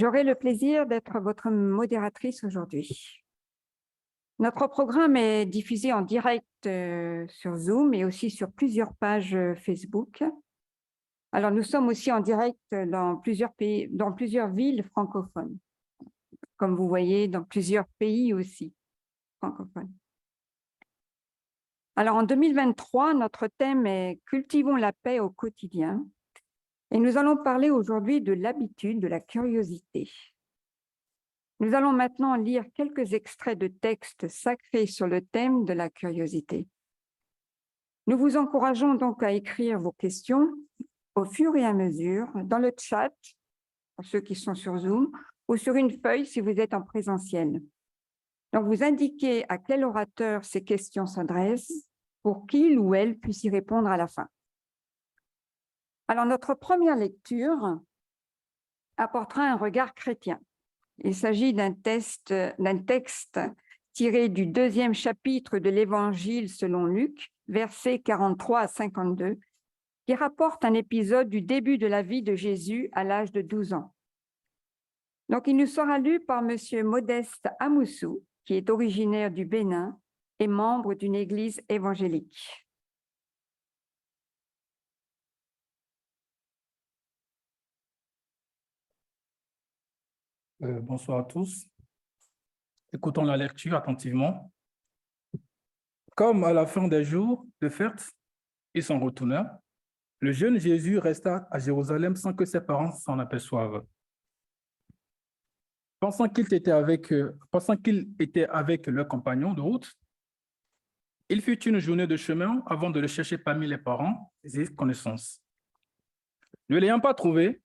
J'aurai le plaisir d'être votre modératrice aujourd'hui. Notre programme est diffusé en direct sur Zoom et aussi sur plusieurs pages Facebook. Alors, nous sommes aussi en direct dans plusieurs pays, dans plusieurs villes francophones. Comme vous voyez, dans plusieurs pays aussi francophones. Alors, en 2023, notre thème est « Cultivons la paix au quotidien ». Et nous allons parler aujourd'hui de l'habitude, de la curiosité. Nous allons maintenant lire quelques extraits de textes sacrés sur le thème de la curiosité. Nous vous encourageons donc à écrire vos questions au fur et à mesure dans le chat, pour ceux qui sont sur Zoom, ou sur une feuille si vous êtes en présentiel. Donc, vous indiquez à quel orateur ces questions s'adressent pour qu'il ou elle puisse y répondre à la fin. Alors, notre première lecture apportera un regard chrétien. Il s'agit d'un texte tiré du 2e chapitre de l'Évangile selon Luc, versets 43 à 52, qui rapporte un épisode du début de la vie de Jésus à l'âge de 12 ans. Donc, il nous sera lu par M. Modeste Amoussou, qui est originaire du Bénin et membre d'une église évangélique. Bonsoir à tous. Écoutons la lecture attentivement. Comme à la fin des jours de fête, ils s'en retournèrent. Le jeune Jésus resta à Jérusalem sans que ses parents s'en aperçoivent. Pensant qu'il était avec leurs compagnons de route, il fut une journée de chemin avant de le chercher parmi les parents et connaissances. Ne l'ayant pas trouvé,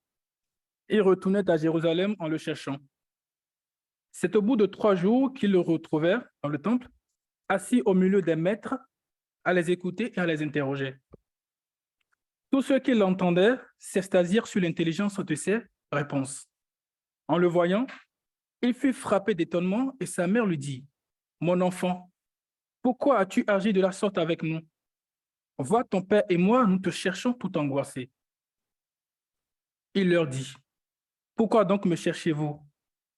il retournait à Jérusalem en le cherchant. C'est au bout de 3 jours qu'ils le retrouvèrent dans le temple, assis au milieu des maîtres, à les écouter et à les interroger. Tous ceux qui l'entendaient s'extasièrent sur l'intelligence de ses réponses. En le voyant, il fut frappé d'étonnement et sa mère lui dit : « Mon enfant, pourquoi as-tu agi de la sorte avec nous ? Vois, ton père et moi, nous te cherchons tout angoissés. » Il leur dit : « Pourquoi donc me cherchez-vous ?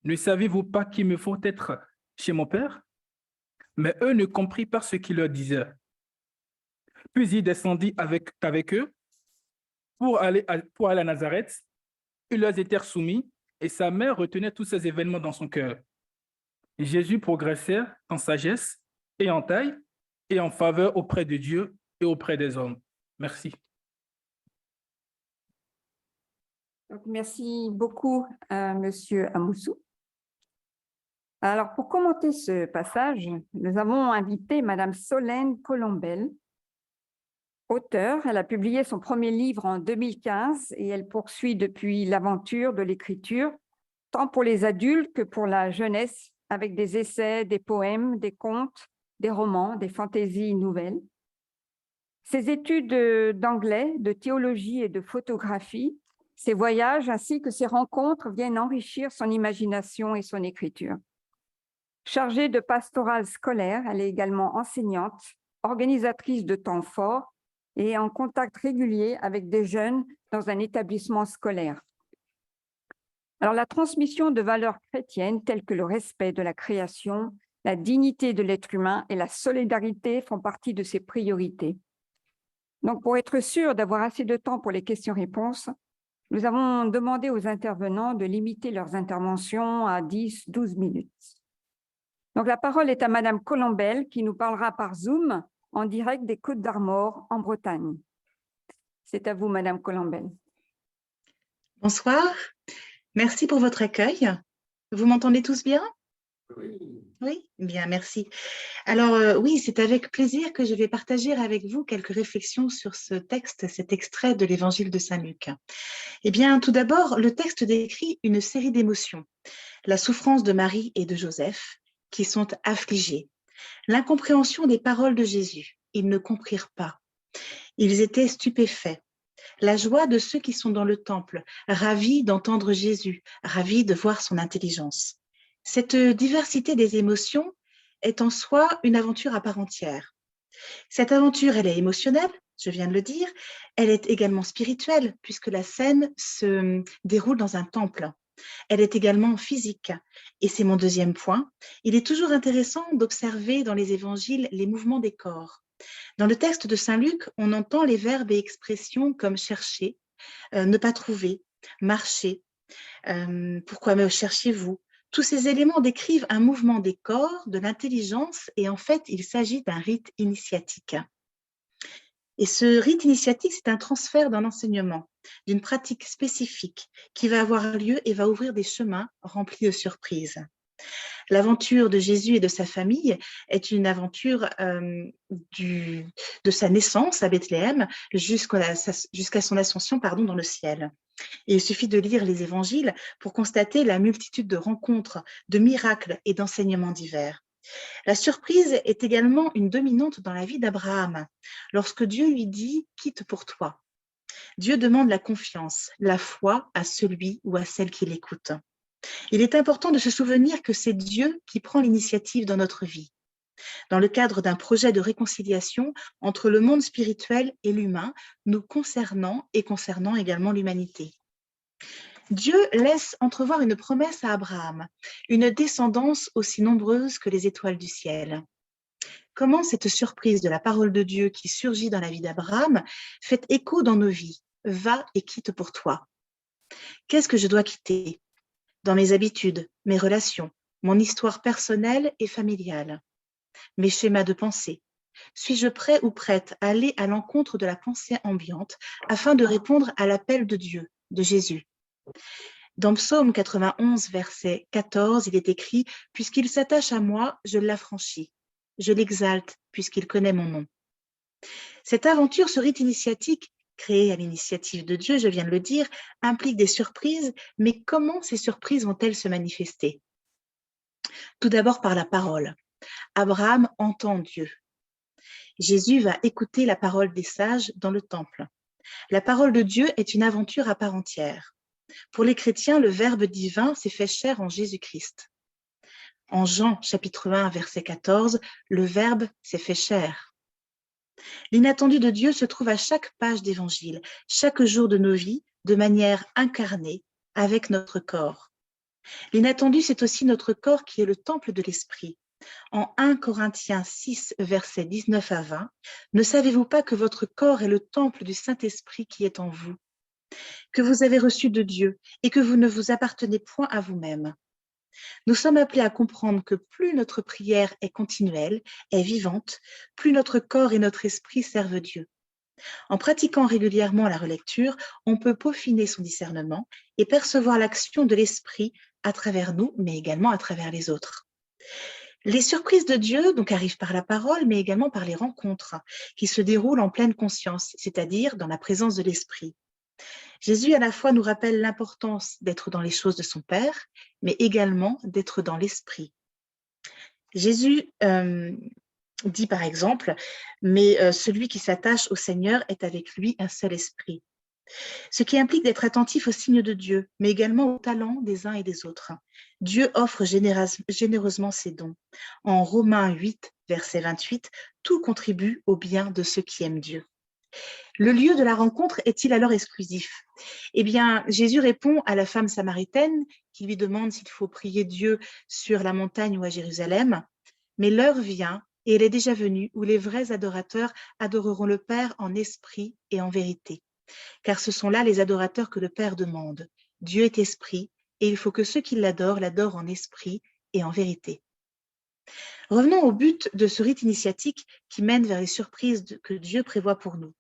Ne savez-vous pas qu'il me faut être chez mon père ? » Mais eux ne comprirent pas ce qu'il leur disait. Puis il descendit avec eux pour aller à Nazareth. Il leur était soumis et sa mère retenait tous ces événements dans son cœur. Jésus progressait en sagesse et en taille et en faveur auprès de Dieu et auprès des hommes. Merci. Donc, merci beaucoup à M. Amoussou. Alors, pour commenter ce passage, nous avons invité Mme Solène Colombel, auteure. Elle a publié son premier livre en 2015 et elle poursuit depuis l'aventure de l'écriture, tant pour les adultes que pour la jeunesse, avec des essais, des poèmes, des contes, des romans, des fantaisies nouvelles. Ses études d'anglais, de théologie et de photographie, ses voyages ainsi que ses rencontres viennent enrichir son imagination et son écriture. Chargée de pastoral scolaire, elle est également enseignante, organisatrice de temps forts et en contact régulier avec des jeunes dans un établissement scolaire. Alors, la transmission de valeurs chrétiennes telles que le respect de la création, la dignité de l'être humain et la solidarité font partie de ses priorités. Donc, pour être sûr d'avoir assez de temps pour les questions-réponses, nous avons demandé aux intervenants de limiter leurs interventions à 10-12 minutes. Donc, la parole est à Madame Colombel qui nous parlera par Zoom en direct des Côtes d'Armor en Bretagne. C'est à vous, Madame Colombel. Bonsoir, merci pour votre accueil. Vous m'entendez tous bien ? Oui, bien, merci. Alors oui, c'est avec plaisir que je vais partager avec vous quelques réflexions sur ce texte, cet extrait de l'Évangile de Saint Luc. Eh bien, tout d'abord, le texte décrit une série d'émotions. La souffrance de Marie et de Joseph, qui sont affligés. L'incompréhension des paroles de Jésus. Ils ne comprirent pas. Ils étaient stupéfaits. La joie de ceux qui sont dans le temple, ravis d'entendre Jésus, ravis de voir son intelligence. Cette diversité des émotions est en soi une aventure à part entière. Cette aventure, elle est émotionnelle, je viens de le dire, elle est également spirituelle, puisque la scène se déroule dans un temple. Elle est également physique. Et c'est mon deuxième point. Il est toujours intéressant d'observer dans les évangiles les mouvements des corps. Dans le texte de Saint Luc, on entend les verbes et expressions comme chercher, ne pas trouver, marcher, pourquoi me cherchez-vous? Tous ces éléments décrivent un mouvement des corps, de l'intelligence, et en fait, il s'agit d'un rite initiatique. Et ce rite initiatique, c'est un transfert d'un enseignement, d'une pratique spécifique qui va avoir lieu et va ouvrir des chemins remplis de surprises. L'aventure de Jésus et de sa famille est une aventure de sa naissance à Bethléem jusqu'à son ascension dans le ciel. Et il suffit de lire les évangiles pour constater la multitude de rencontres, de miracles et d'enseignements divers. La surprise est également une dominante dans la vie d'Abraham. Lorsque Dieu lui dit « quitte pour toi », Dieu demande la confiance, la foi à celui ou à celle qui l'écoute. Il est important de se souvenir que c'est Dieu qui prend l'initiative dans notre vie, dans le cadre d'un projet de réconciliation entre le monde spirituel et l'humain, nous concernant et concernant également l'humanité. Dieu laisse entrevoir une promesse à Abraham, une descendance aussi nombreuse que les étoiles du ciel. Comment cette surprise de la parole de Dieu qui surgit dans la vie d'Abraham fait écho dans nos vies? Va et quitte pour toi. Qu'est-ce que je dois quitter? Dans mes habitudes, mes relations, mon histoire personnelle et familiale, mes schémas de pensée. Suis-je prêt ou prête à aller à l'encontre de la pensée ambiante afin de répondre à l'appel de Dieu, de Jésus? Dans Psaume 91, verset 14, il est écrit « Puisqu'il s'attache à moi, je l'affranchis. Je l'exalte, puisqu'il connaît mon nom. » Cette aventure, ce rite initiatique, créé à l'initiative de Dieu, je viens de le dire, implique des surprises, mais comment ces surprises vont-elles se manifester? Tout d'abord par la parole. Abraham entend Dieu. Jésus va écouter la parole des sages dans le temple. La parole de Dieu est une aventure à part entière. Pour les chrétiens, le Verbe divin s'est fait chair en Jésus-Christ. En Jean, chapitre 1, verset 14, le Verbe s'est fait chair. L'inattendu de Dieu se trouve à chaque page d'évangile, chaque jour de nos vies, de manière incarnée, avec notre corps. L'inattendu, c'est aussi notre corps qui est le temple de l'Esprit. En 1 Corinthiens 6, versets 19 à 20, « Ne savez-vous pas que votre corps est le temple du Saint-Esprit qui est en vous, que vous avez reçu de Dieu et que vous ne vous appartenez point à vous-même. Nous sommes appelés à comprendre que plus notre prière est continuelle, est vivante, plus notre corps et notre esprit servent Dieu. En pratiquant régulièrement la relecture, on peut peaufiner son discernement et percevoir l'action de l'esprit à travers nous, mais également à travers les autres. Les surprises de Dieu donc arrivent par la parole, mais également par les rencontres qui se déroulent en pleine conscience, c'est-à-dire dans la présence de l'esprit. Jésus à la fois nous rappelle l'importance d'être dans les choses de son Père, mais également d'être dans l'esprit. Jésus dit par exemple, mais celui qui s'attache au Seigneur est avec lui un seul esprit. Ce qui implique d'être attentif aux signes de Dieu, mais également aux talents des uns et des autres. Dieu offre généreusement ses dons. En Romains 8, verset 28, tout contribue au bien de ceux qui aiment Dieu. Le lieu de la rencontre est-il alors exclusif? Eh bien, Jésus répond à la femme samaritaine qui lui demande s'il faut prier Dieu sur la montagne ou à Jérusalem. Mais l'heure vient, et elle est déjà venue, où les vrais adorateurs adoreront le Père en esprit et en vérité. Car ce sont là les adorateurs que le Père demande. Dieu est esprit, et il faut que ceux qui l'adorent en esprit et en vérité. Revenons au but de ce rite initiatique qui mène vers les surprises que Dieu prévoit pour nous.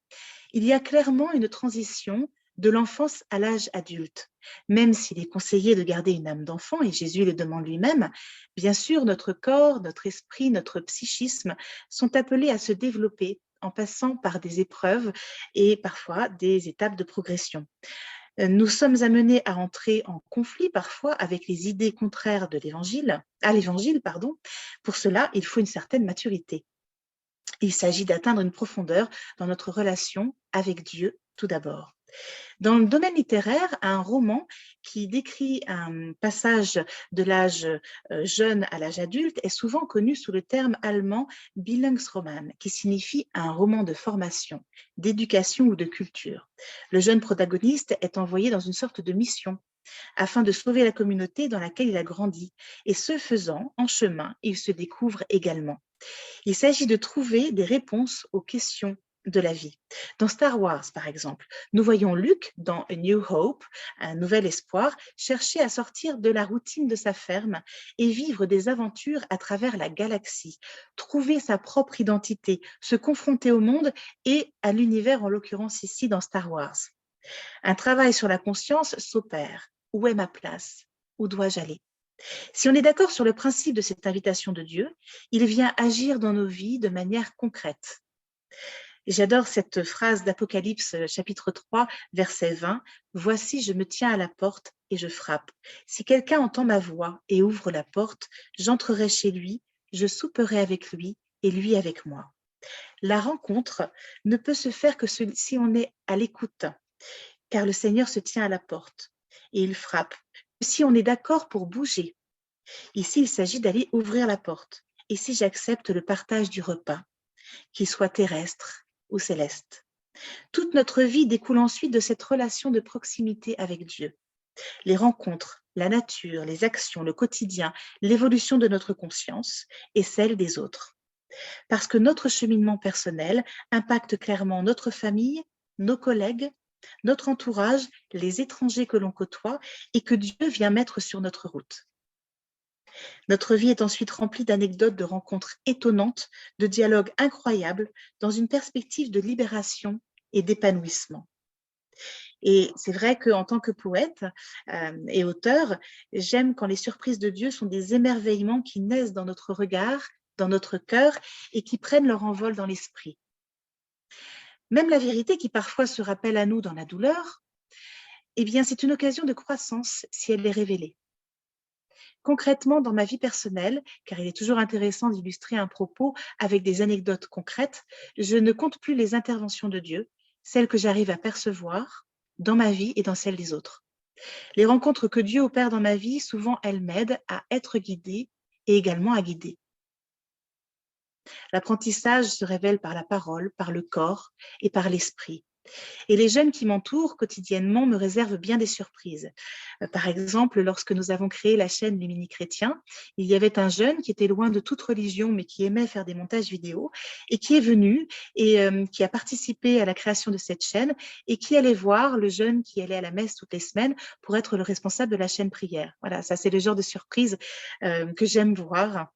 Il y a clairement une transition de l'enfance à l'âge adulte. Même s'il est conseillé de garder une âme d'enfant, et Jésus le demande lui-même, bien sûr, notre corps, notre esprit, notre psychisme sont appelés à se développer en passant par des épreuves et parfois des étapes de progression. Nous sommes amenés à entrer en conflit parfois avec les idées contraires à l'évangile. Pour cela, il faut une certaine maturité. Il s'agit d'atteindre une profondeur dans notre relation avec Dieu tout d'abord. Dans le domaine littéraire, un roman qui décrit un passage de l'âge jeune à l'âge adulte est souvent connu sous le terme allemand Bildungsroman, qui signifie un roman de formation, d'éducation ou de culture. Le jeune protagoniste est envoyé dans une sorte de mission. afin de sauver la communauté dans laquelle il a grandi. Et ce faisant, en chemin, il se découvre également. Il s'agit de trouver des réponses aux questions de la vie. Dans Star Wars, par exemple, nous voyons Luke, dans A New Hope, un nouvel espoir, chercher à sortir de la routine de sa ferme et vivre des aventures à travers la galaxie, trouver sa propre identité, se confronter au monde et à l'univers, en l'occurrence ici dans Star Wars. Un travail sur la conscience s'opère. Où est ma place? Où dois-je aller? Si on est d'accord sur le principe de cette invitation de Dieu, il vient agir dans nos vies de manière concrète. Et j'adore cette phrase d'Apocalypse chapitre 3, verset 20. « Voici, je me tiens à la porte et je frappe. Si quelqu'un entend ma voix et ouvre la porte, j'entrerai chez lui, je souperai avec lui et lui avec moi. » La rencontre ne peut se faire que si on est à l'écoute, car le Seigneur se tient à la porte et il frappe. Si on est d'accord pour bouger, ici il s'agit d'aller ouvrir la porte. Et si j'accepte le partage du repas, qu'il soit terrestre ou céleste. Toute notre vie découle ensuite de cette relation de proximité avec Dieu. Les rencontres, la nature, les actions, le quotidien, l'évolution de notre conscience et celle des autres. Parce que notre cheminement personnel impacte clairement notre famille, nos collègues, notre entourage, les étrangers que l'on côtoie et que Dieu vient mettre sur notre route. Notre vie est ensuite remplie d'anecdotes, de rencontres étonnantes, de dialogues incroyables, dans une perspective de libération et d'épanouissement. Et c'est vrai qu'en tant que poète et auteur, j'aime quand les surprises de Dieu sont des émerveillements qui naissent dans notre regard, dans notre cœur et qui prennent leur envol dans l'esprit. Même la vérité qui parfois se rappelle à nous dans la douleur, eh bien, c'est une occasion de croissance si elle est révélée. Concrètement, dans ma vie personnelle, car il est toujours intéressant d'illustrer un propos avec des anecdotes concrètes, je ne compte plus les interventions de Dieu, celles que j'arrive à percevoir dans ma vie et dans celle des autres. Les rencontres que Dieu opère dans ma vie, souvent, elles m'aident à être guidée et également à guider. L'apprentissage se révèle par la parole, par le corps et par l'esprit. Et les jeunes qui m'entourent quotidiennement me réservent bien des surprises. Par exemple, lorsque nous avons créé la chaîne Les Mini Chrétiens, il y avait un jeune qui était loin de toute religion, mais qui aimait faire des montages vidéo et qui est venu et qui a participé à la création de cette chaîne et qui allait voir le jeune qui allait à la messe toutes les semaines pour être le responsable de la chaîne prière. Voilà, ça c'est le genre de surprise que j'aime voir.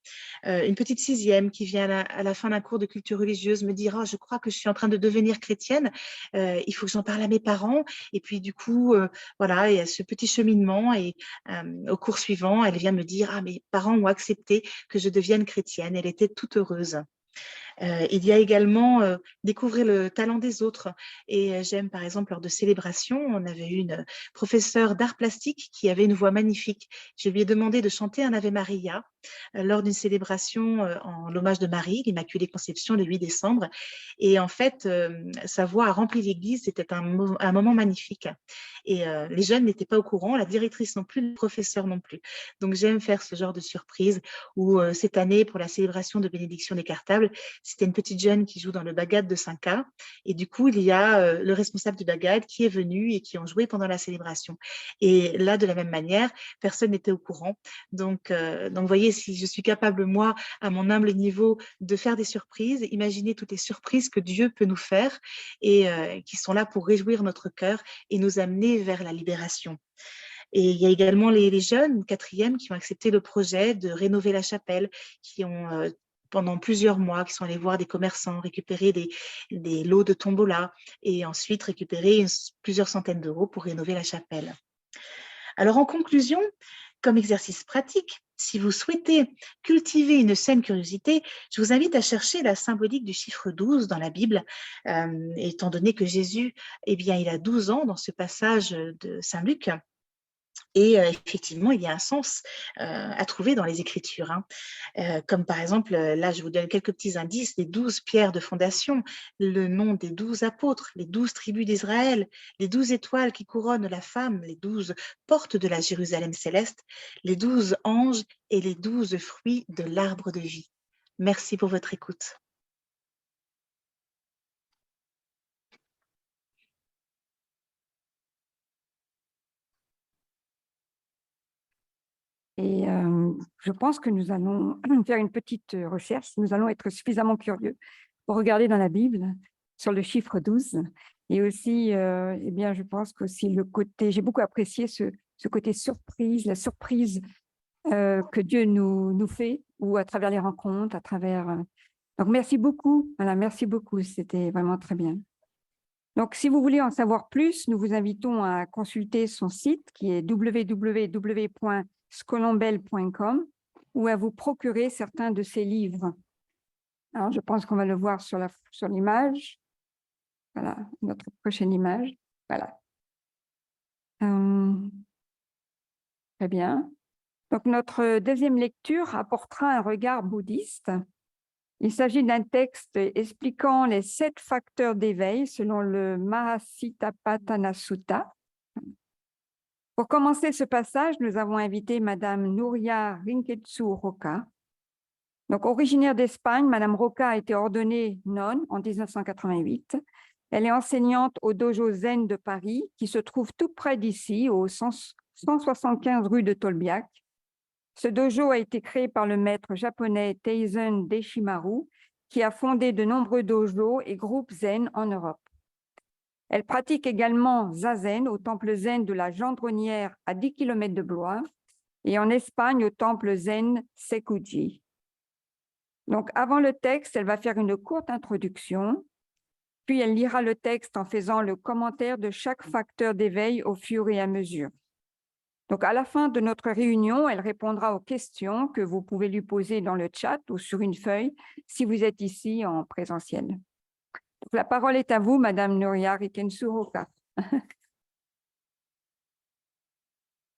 Une petite sixième qui vient à la fin d'un cours de culture religieuse me dire « Oh, je crois que je suis en train de devenir chrétienne, il faut que j'en parle à mes parents. » Et puis du coup, voilà, il y a ce petit cheminement et au cours suivant, elle vient me dire « Ah, mes parents ont accepté que je devienne chrétienne. » Elle était toute heureuse. Il y a également découvrir le talent des autres. Et j'aime, par exemple, lors de célébrations, on avait une professeure d'art plastique qui avait une voix magnifique. Je lui ai demandé de chanter un Ave Maria lors d'une célébration en l'hommage de Marie, l'Immaculée Conception, le 8 décembre. Et en fait, sa voix a rempli l'église. C'était un moment magnifique. Et les jeunes n'étaient pas au courant, la directrice non plus, le professeur non plus. Donc, j'aime faire ce genre de surprise où cette année, pour la célébration de bénédiction des cartables, c'était une petite jeune qui joue dans le bagad de 5K. Et du coup, il y a le responsable du bagad qui est venu et qui ont joué pendant la célébration. Et là, de la même manière, personne n'était au courant. Donc, vous voyez, si je suis capable, moi, à mon humble niveau, de faire des surprises, imaginez toutes les surprises que Dieu peut nous faire et qui sont là pour réjouir notre cœur et nous amener vers la libération. Et il y a également les jeunes, quatrièmes, qui ont accepté le projet de rénover la chapelle, qui ont pendant plusieurs mois, qui sont allés voir des commerçants, récupérer des lots de tombola et ensuite récupérer plusieurs centaines d'euros pour rénover la chapelle. Alors en conclusion, comme exercice pratique, si vous souhaitez cultiver une saine curiosité, je vous invite à chercher la symbolique du chiffre 12 dans la Bible, étant donné que Jésus, eh bien, il a 12 ans dans ce passage de Saint Luc. Et effectivement, il y a un sens à trouver dans les Écritures. Comme par exemple, là, je vous donne quelques petits indices, les 12 pierres de fondation, le nom des 12 apôtres, les 12 tribus d'Israël, les 12 étoiles qui couronnent la femme, les 12 portes de la Jérusalem céleste, les 12 anges et les 12 fruits de l'arbre de vie. Merci pour votre écoute. Et je pense que nous allons faire une petite recherche. Nous allons être suffisamment curieux pour regarder dans la Bible sur le chiffre 12. Et aussi, eh bien, je pense qu'aussi le côté, j'ai beaucoup apprécié ce côté surprise, la surprise que Dieu nous fait, ou à travers les rencontres, à travers... Donc, merci beaucoup. Voilà, merci beaucoup. C'était vraiment très bien. Donc, si vous voulez en savoir plus, nous vous invitons à consulter son site qui est www.scolombel.com ou à vous procurer certains de ses livres. Alors, je pense qu'on va le voir sur l'image. Voilà, notre prochaine image. Voilà. Très bien. Donc, notre deuxième lecture apportera un regard bouddhiste. Il s'agit d'un texte expliquant les 7 facteurs d'éveil selon le Mahasiddhapatthana Sutta. Pour commencer ce passage, nous avons invité Madame Nuria Rinketsu Roca. Donc, originaire d'Espagne, Madame Roca a été ordonnée nonne en 1988. Elle est enseignante au dojo Zen de Paris, qui se trouve tout près d'ici, au 175 rue de Tolbiac. Ce dojo a été créé par le maître japonais Taizen Deshimaru, qui a fondé de nombreux dojos et groupes zen en Europe. Elle pratique également zazen au temple zen de la Gendronnière à 10 km de Blois et en Espagne au temple zen Sekuji. Donc, avant le texte, elle va faire une courte introduction, puis elle lira le texte en faisant le commentaire de chaque facteur d'éveil au fur et à mesure. Donc, à la fin de notre réunion, elle répondra aux questions que vous pouvez lui poser dans le chat ou sur une feuille si vous êtes ici en présentiel. Donc, la parole est à vous, Madame Nuria Rinketsu Roca.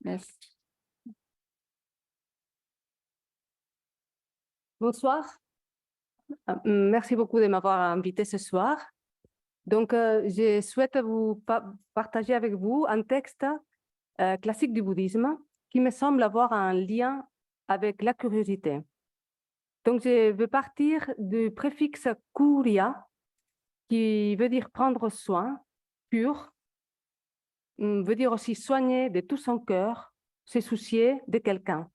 Merci. Bonsoir. Merci beaucoup de m'avoir invité ce soir. Donc, je souhaite vous partager avec vous un texte classique du bouddhisme qui me semble avoir un lien avec la curiosité. Donc, je vais partir du préfixe kuriya, qui veut dire prendre soin, pur, veut dire aussi soigner de tout son cœur, se soucier de quelqu'un.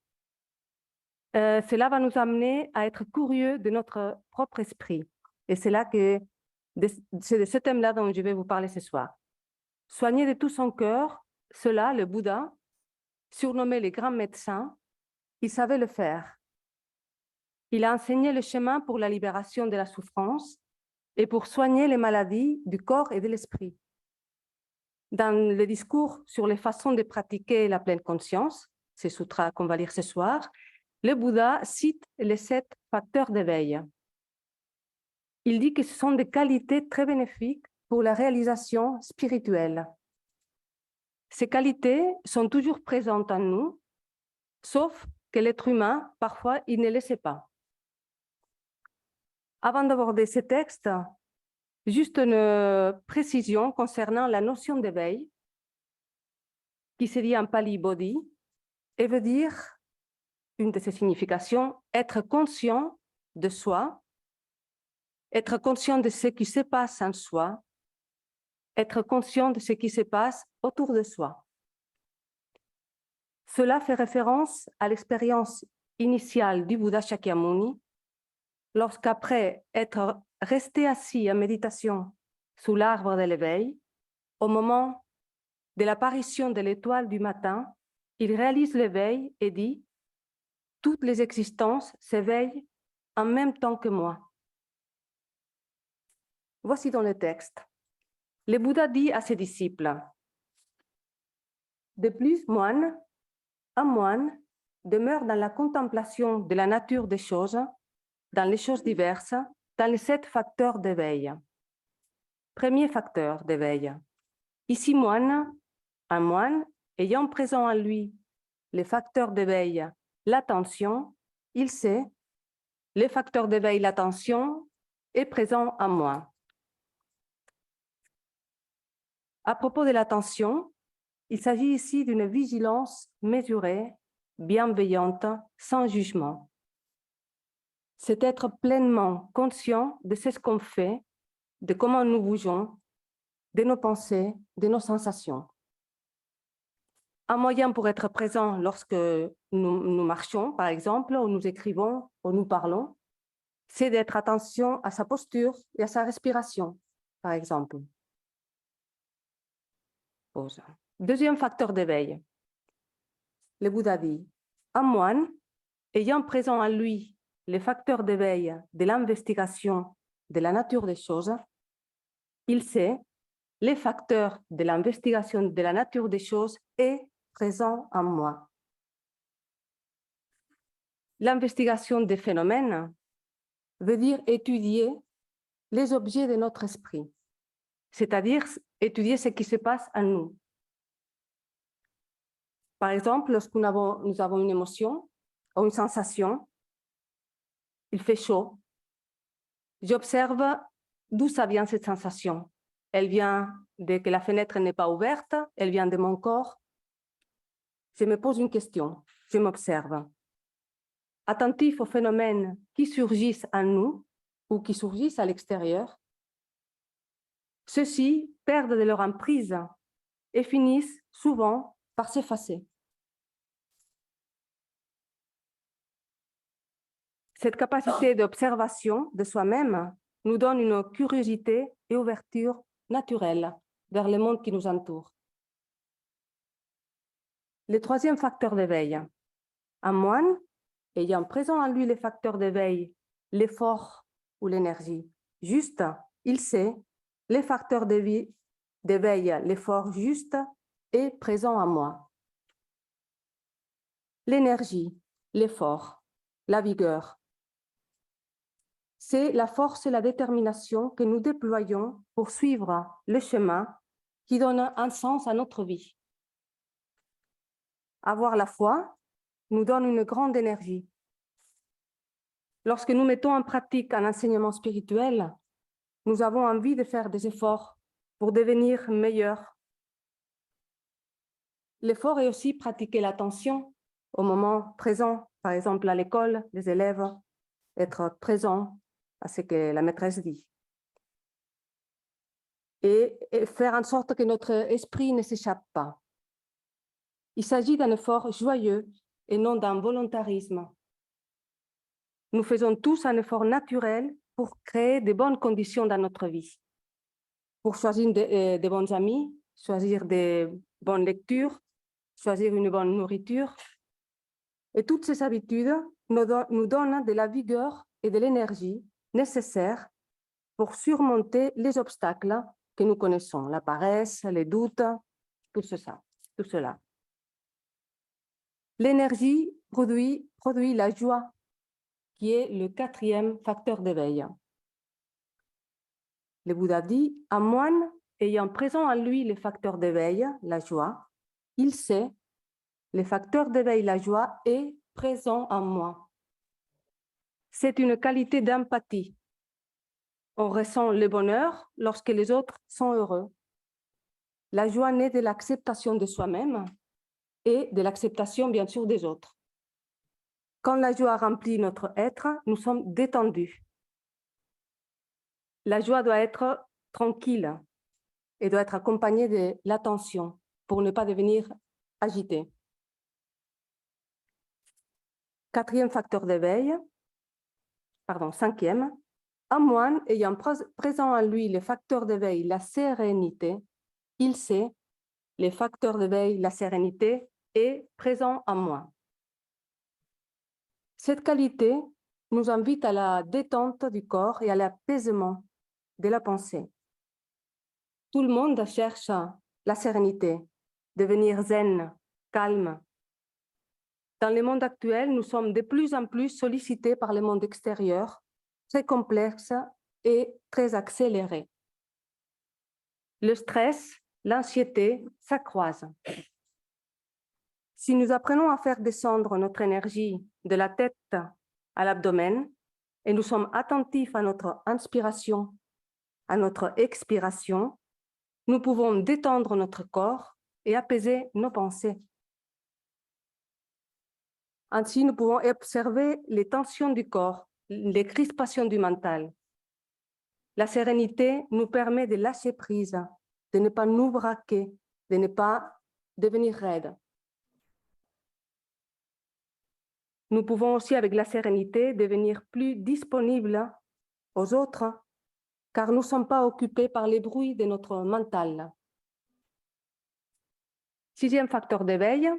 Cela va nous amener à être curieux de notre propre esprit. Et c'est de ce thème-là dont je vais vous parler ce soir. Soigner de tout son cœur, cela, le Bouddha, surnommé les grands médecins, il savait le faire. Il a enseigné le chemin pour la libération de la souffrance et pour soigner les maladies du corps et de l'esprit. Dans le discours sur les façons de pratiquer la pleine conscience, ce sutra qu'on va lire ce soir, le Bouddha cite les 7 facteurs d'éveil. Il dit que ce sont des qualités très bénéfiques pour la réalisation spirituelle. Ces qualités sont toujours présentes en nous, sauf que l'être humain, parfois, il ne les sait pas. Avant d'aborder ces textes, juste une précision concernant la notion d'éveil, qui se dit en pali bodhi, et veut dire, une de ses significations, être conscient de soi, être conscient de ce qui se passe en soi, être conscient de ce qui se passe autour de soi. Cela fait référence à l'expérience initiale du Bouddha Shakyamuni, lorsqu'après être resté assis en méditation sous l'arbre de l'éveil, au moment de l'apparition de l'étoile du matin, il réalise l'éveil et dit « Toutes les existences s'éveillent en même temps que moi ». Voici dans le texte. Le Bouddha dit à ses disciples « De plus, un moine demeure dans la contemplation de la nature des choses, dans les choses diverses, dans les 7 facteurs d'éveil. Premier facteur d'éveil. Ici, un moine, ayant présent en lui les facteurs d'éveil, l'attention, il sait, les facteurs d'éveil, l'attention, est présent en moi. À propos de l'attention, il s'agit ici d'une vigilance mesurée, bienveillante, sans jugement. C'est être pleinement conscient de ce qu'on fait, de comment nous bougeons, de nos pensées, de nos sensations. Un moyen pour être présent lorsque nous marchons, par exemple, ou nous écrivons, ou nous parlons, c'est d'être attention à sa posture et à sa respiration, par exemple. Pause. Deuxième facteur d'éveil. Le Bouddha dit, un moine, ayant présent en lui les facteurs d'éveil de l'investigation de la nature des choses, il sait les facteurs de l'investigation de la nature des choses est présent en moi. L'investigation des phénomènes veut dire étudier les objets de notre esprit, c'est-à-dire étudier ce qui se passe en nous. Par exemple, lorsque nous avons une émotion ou une sensation, il fait chaud. J'observe d'où ça vient cette sensation. Elle vient de que la fenêtre n'est pas ouverte, elle vient de mon corps. Je me pose une question, je m'observe. Attentif aux phénomènes qui surgissent en nous ou qui surgissent à l'extérieur, ceux-ci perdent de leur emprise et finissent souvent par s'effacer. Cette capacité d'observation de soi-même nous donne une curiosité et ouverture naturelle vers le monde qui nous entoure. Le troisième facteur d'éveil. Un moine, ayant présent en lui les facteurs d'éveil, l'effort ou l'énergie juste, il sait les facteurs d'éveil, l'effort juste est présent en moi. L'énergie, l'effort, la vigueur, c'est la force et la détermination que nous déployons pour suivre le chemin qui donne un sens à notre vie. Avoir la foi nous donne une grande énergie. Lorsque nous mettons en pratique un enseignement spirituel, nous avons envie de faire des efforts pour devenir meilleurs. L'effort est aussi pratiquer l'attention au moment présent, par exemple à l'école, les élèves, être présents à ce que la maîtresse dit. Et faire en sorte que notre esprit ne s'échappe pas. Il s'agit d'un effort joyeux et non d'un volontarisme. Nous faisons tous un effort naturel pour créer de bonnes conditions dans notre vie, pour choisir de bons amis, choisir de bonnes lectures, choisir une bonne nourriture. Et toutes ces habitudes nous donnent de la vigueur et de l'énergie nécessaires pour surmonter les obstacles que nous connaissons, la paresse, les doutes, tout cela. L'énergie produit la joie, qui est le quatrième facteur d'éveil. Le Bouddha dit, un moine ayant présent en lui les facteurs d'éveil, la joie, il sait, les facteurs d'éveil, la joie est présent en moi. C'est une qualité d'empathie. On ressent le bonheur lorsque les autres sont heureux. La joie naît de l'acceptation de soi-même et de l'acceptation, bien sûr, des autres. Quand la joie remplit notre être, nous sommes détendus. La joie doit être tranquille et doit être accompagnée de l'attention pour ne pas devenir agité. Cinquième, un moine ayant présent en lui les facteurs d'éveil, la sérénité, il sait, les facteurs d'éveil, la sérénité est présent en moi. Cette qualité nous invite à la détente du corps et à l'apaisement de la pensée. Tout le monde cherche la sérénité, devenir zen, calme. Dans le monde actuel, nous sommes de plus en plus sollicités par le monde extérieur, très complexe et très accéléré. Le stress, l'anxiété s'accroissent. Si nous apprenons à faire descendre notre énergie de la tête à l'abdomen et nous sommes attentifs à notre inspiration, à notre expiration, nous pouvons détendre notre corps et apaiser nos pensées. Ainsi, nous pouvons observer les tensions du corps, les crispations du mental. La sérénité nous permet de lâcher prise, de ne pas nous braquer, de ne pas devenir raide. nous pouvons aussi, avec la sérénité, devenir plus disponibles aux autres, car nous ne sommes pas occupés par les bruits de notre mental. Sixième facteur d'éveil,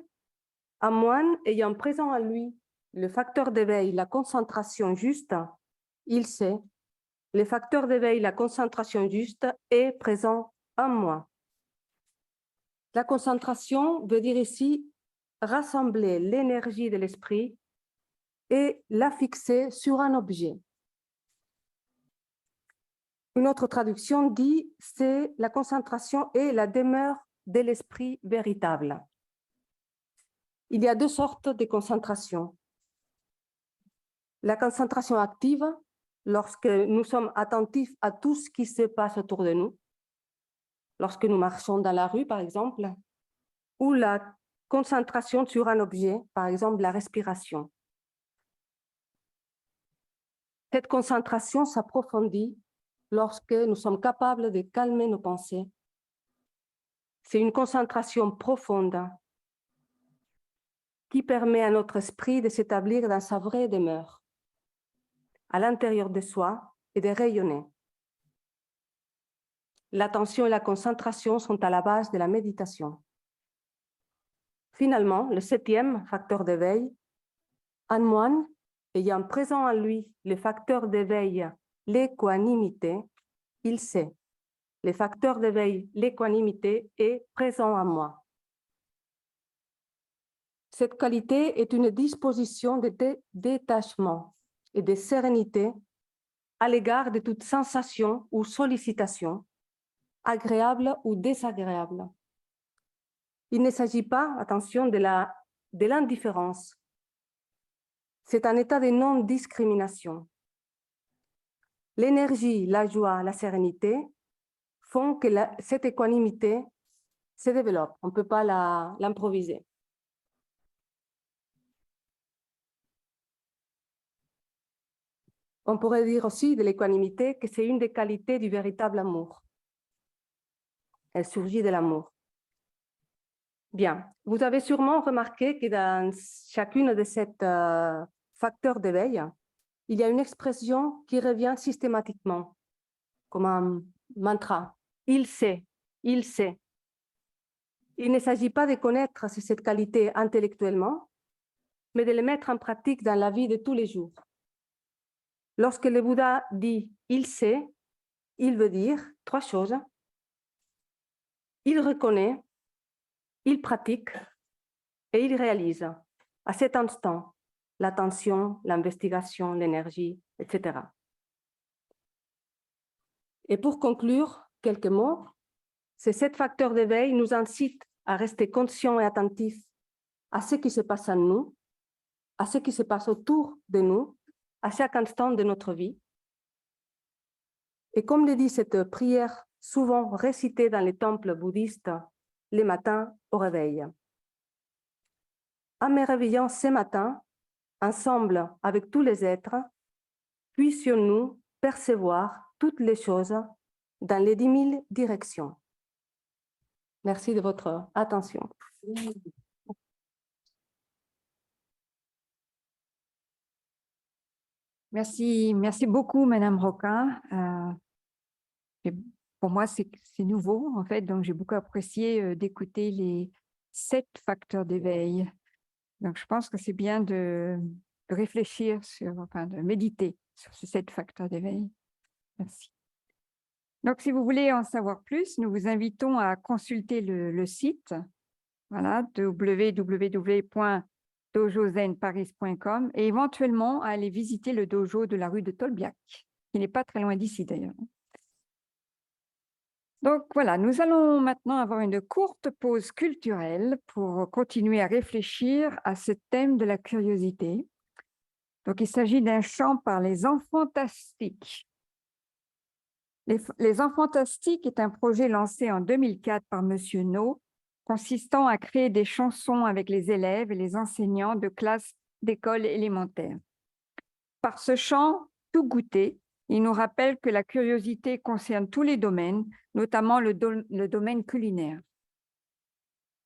un moine ayant présent en lui le facteur d'éveil, la concentration juste, il sait, le facteur d'éveil, la concentration juste est présent en moi. La concentration veut dire ici rassembler l'énergie de l'esprit et la fixer sur un objet. Une autre traduction dit c'est la concentration et la demeure de l'esprit véritable. Il y a deux sortes de concentration. La concentration active, lorsque nous sommes attentifs à tout ce qui se passe autour de nous, lorsque nous marchons dans la rue, par exemple, ou la concentration sur un objet, par exemple la respiration. Cette concentration s'approfondit lorsque nous sommes capables de calmer nos pensées. C'est une concentration profonde qui permet à notre esprit de s'établir dans sa vraie demeure, à l'intérieur de soi et de rayonner. L'attention et la concentration sont à la base de la méditation. Finalement, le septième facteur d'éveil, un moine ayant présent en lui le facteur d'éveil, l'équanimité, il sait, le facteur d'éveil, l'équanimité est présent en moi. Cette qualité est une disposition de détachement et de sérénité à l'égard de toute sensation ou sollicitation, agréable ou désagréable. Il ne s'agit pas, attention, de l'indifférence. C'est un état de non-discrimination. L'énergie, la joie, la sérénité font que cette équanimité se développe. On ne peut pas l'improviser. On pourrait dire aussi de l'équanimité que c'est une des qualités du véritable amour. Elle surgit de l'amour. Bien, vous avez sûrement remarqué que dans chacune de ces facteurs d'éveil, il y a une expression qui revient systématiquement, comme un mantra. Il sait, il sait. Il ne s'agit pas de connaître cette qualité intellectuellement, mais de les mettre en pratique dans la vie de tous les jours. Lorsque le Bouddha dit « il sait », il veut dire trois choses. Il reconnaît, il pratique et il réalise à cet instant l'attention, l'investigation, l'énergie, etc. Et pour conclure, quelques mots. Ces 7 facteurs d'éveil nous incitent à rester conscients et attentifs à ce qui se passe en nous, à ce qui se passe autour de nous, à chaque instant de notre vie. Et comme le dit cette prière souvent récitée dans les temples bouddhistes les matins au réveil. En me réveillant ce matin, ensemble avec tous les êtres, puissions-nous percevoir toutes les choses dans les 10 000 directions. Merci de votre attention. Merci beaucoup, Madame Roca. Pour moi, c'est nouveau, en fait, donc j'ai beaucoup apprécié d'écouter les 7 facteurs d'éveil. Donc, je pense que c'est bien de réfléchir de méditer sur ces 7 facteurs d'éveil. Merci. Donc, si vous voulez en savoir plus, nous vous invitons à consulter le site, voilà, www.dojozenparis.com et éventuellement à aller visiter le dojo de la rue de Tolbiac, qui n'est pas très loin d'ici d'ailleurs. Donc voilà, nous allons maintenant avoir une courte pause culturelle pour continuer à réfléchir à ce thème de la curiosité. Donc il s'agit d'un chant par les Enfantastiques. Les Enfantastiques est un projet lancé en 2004 par Monsieur No, consistant à créer des chansons avec les élèves et les enseignants de classes d'école élémentaire. Par ce chant, tout goûter, il nous rappelle que la curiosité concerne tous les domaines, notamment le domaine culinaire.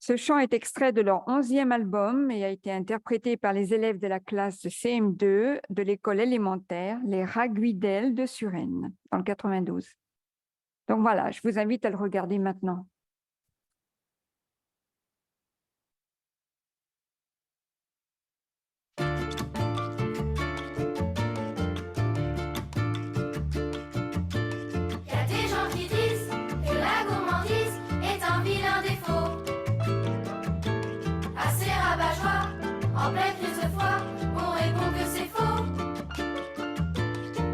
Ce chant est extrait de leur 11e album et a été interprété par les élèves de la classe de CM2 de l'école élémentaire Les Raguidels de Suresnes, dans le 92. Donc voilà, je vous invite à le regarder maintenant. Y a des gens qui disent que la gourmandise est un vilain défaut. Assez rabat-joie, en pleine crise de foi, on répond que c'est faux.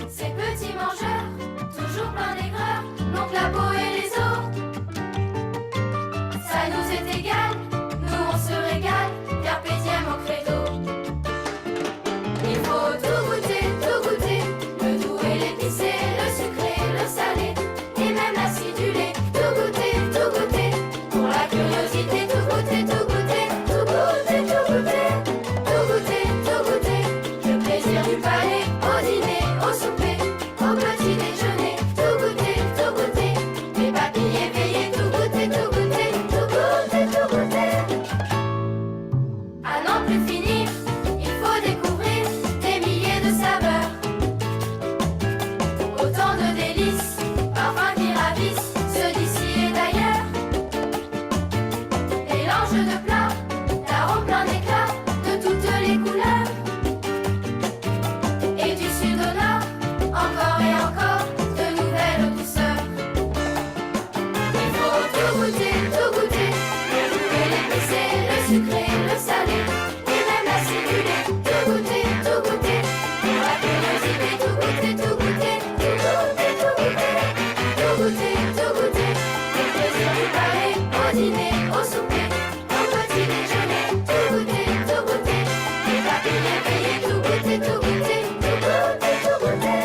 Ces petits mangeurs, toujours plein d'aigreur, donc la peau et les os. Ça nous est égal, nous on se régale, carpe diem au credo. Il faut tout goûter, le doux et l'épicé, le sucré, le salé, et même l'acidulé. Tout goûter, pour la curiosité, tout goûter, tout goûter, tout goûter, tout goûter, tout goûter, tout goûter. Le plaisir du palais, au dîner, au souper, au petit déjeuner. Tout goûter, les papilles éveillées, tout goûter, tout goûter, tout goûter, tout goûter. À n'en plus finir, il faut découvrir des milliers de saveurs. Autant de délices, parfums qui ravissent ceux d'ici et d'ailleurs. Mélange de plats, d'arômes plein d'éclat, de toutes les couleurs. Et du sud au nord, encore et encore, de nouvelles douceurs. Il faut tout goûter, le doux et l'épicé, le sucré, le salé, et même l'acidulé. Tout goûter, pour la curiosité, tout goûter, tout goûter, tout goûter, tout goûter, tout goûter, tout goûter. Le plaisir du palais, au dîner, au souper, au petit déjeuner. Tout goûter, les papilles éveillées, tout goûter, tout goûter, tout goûter, tout goûter.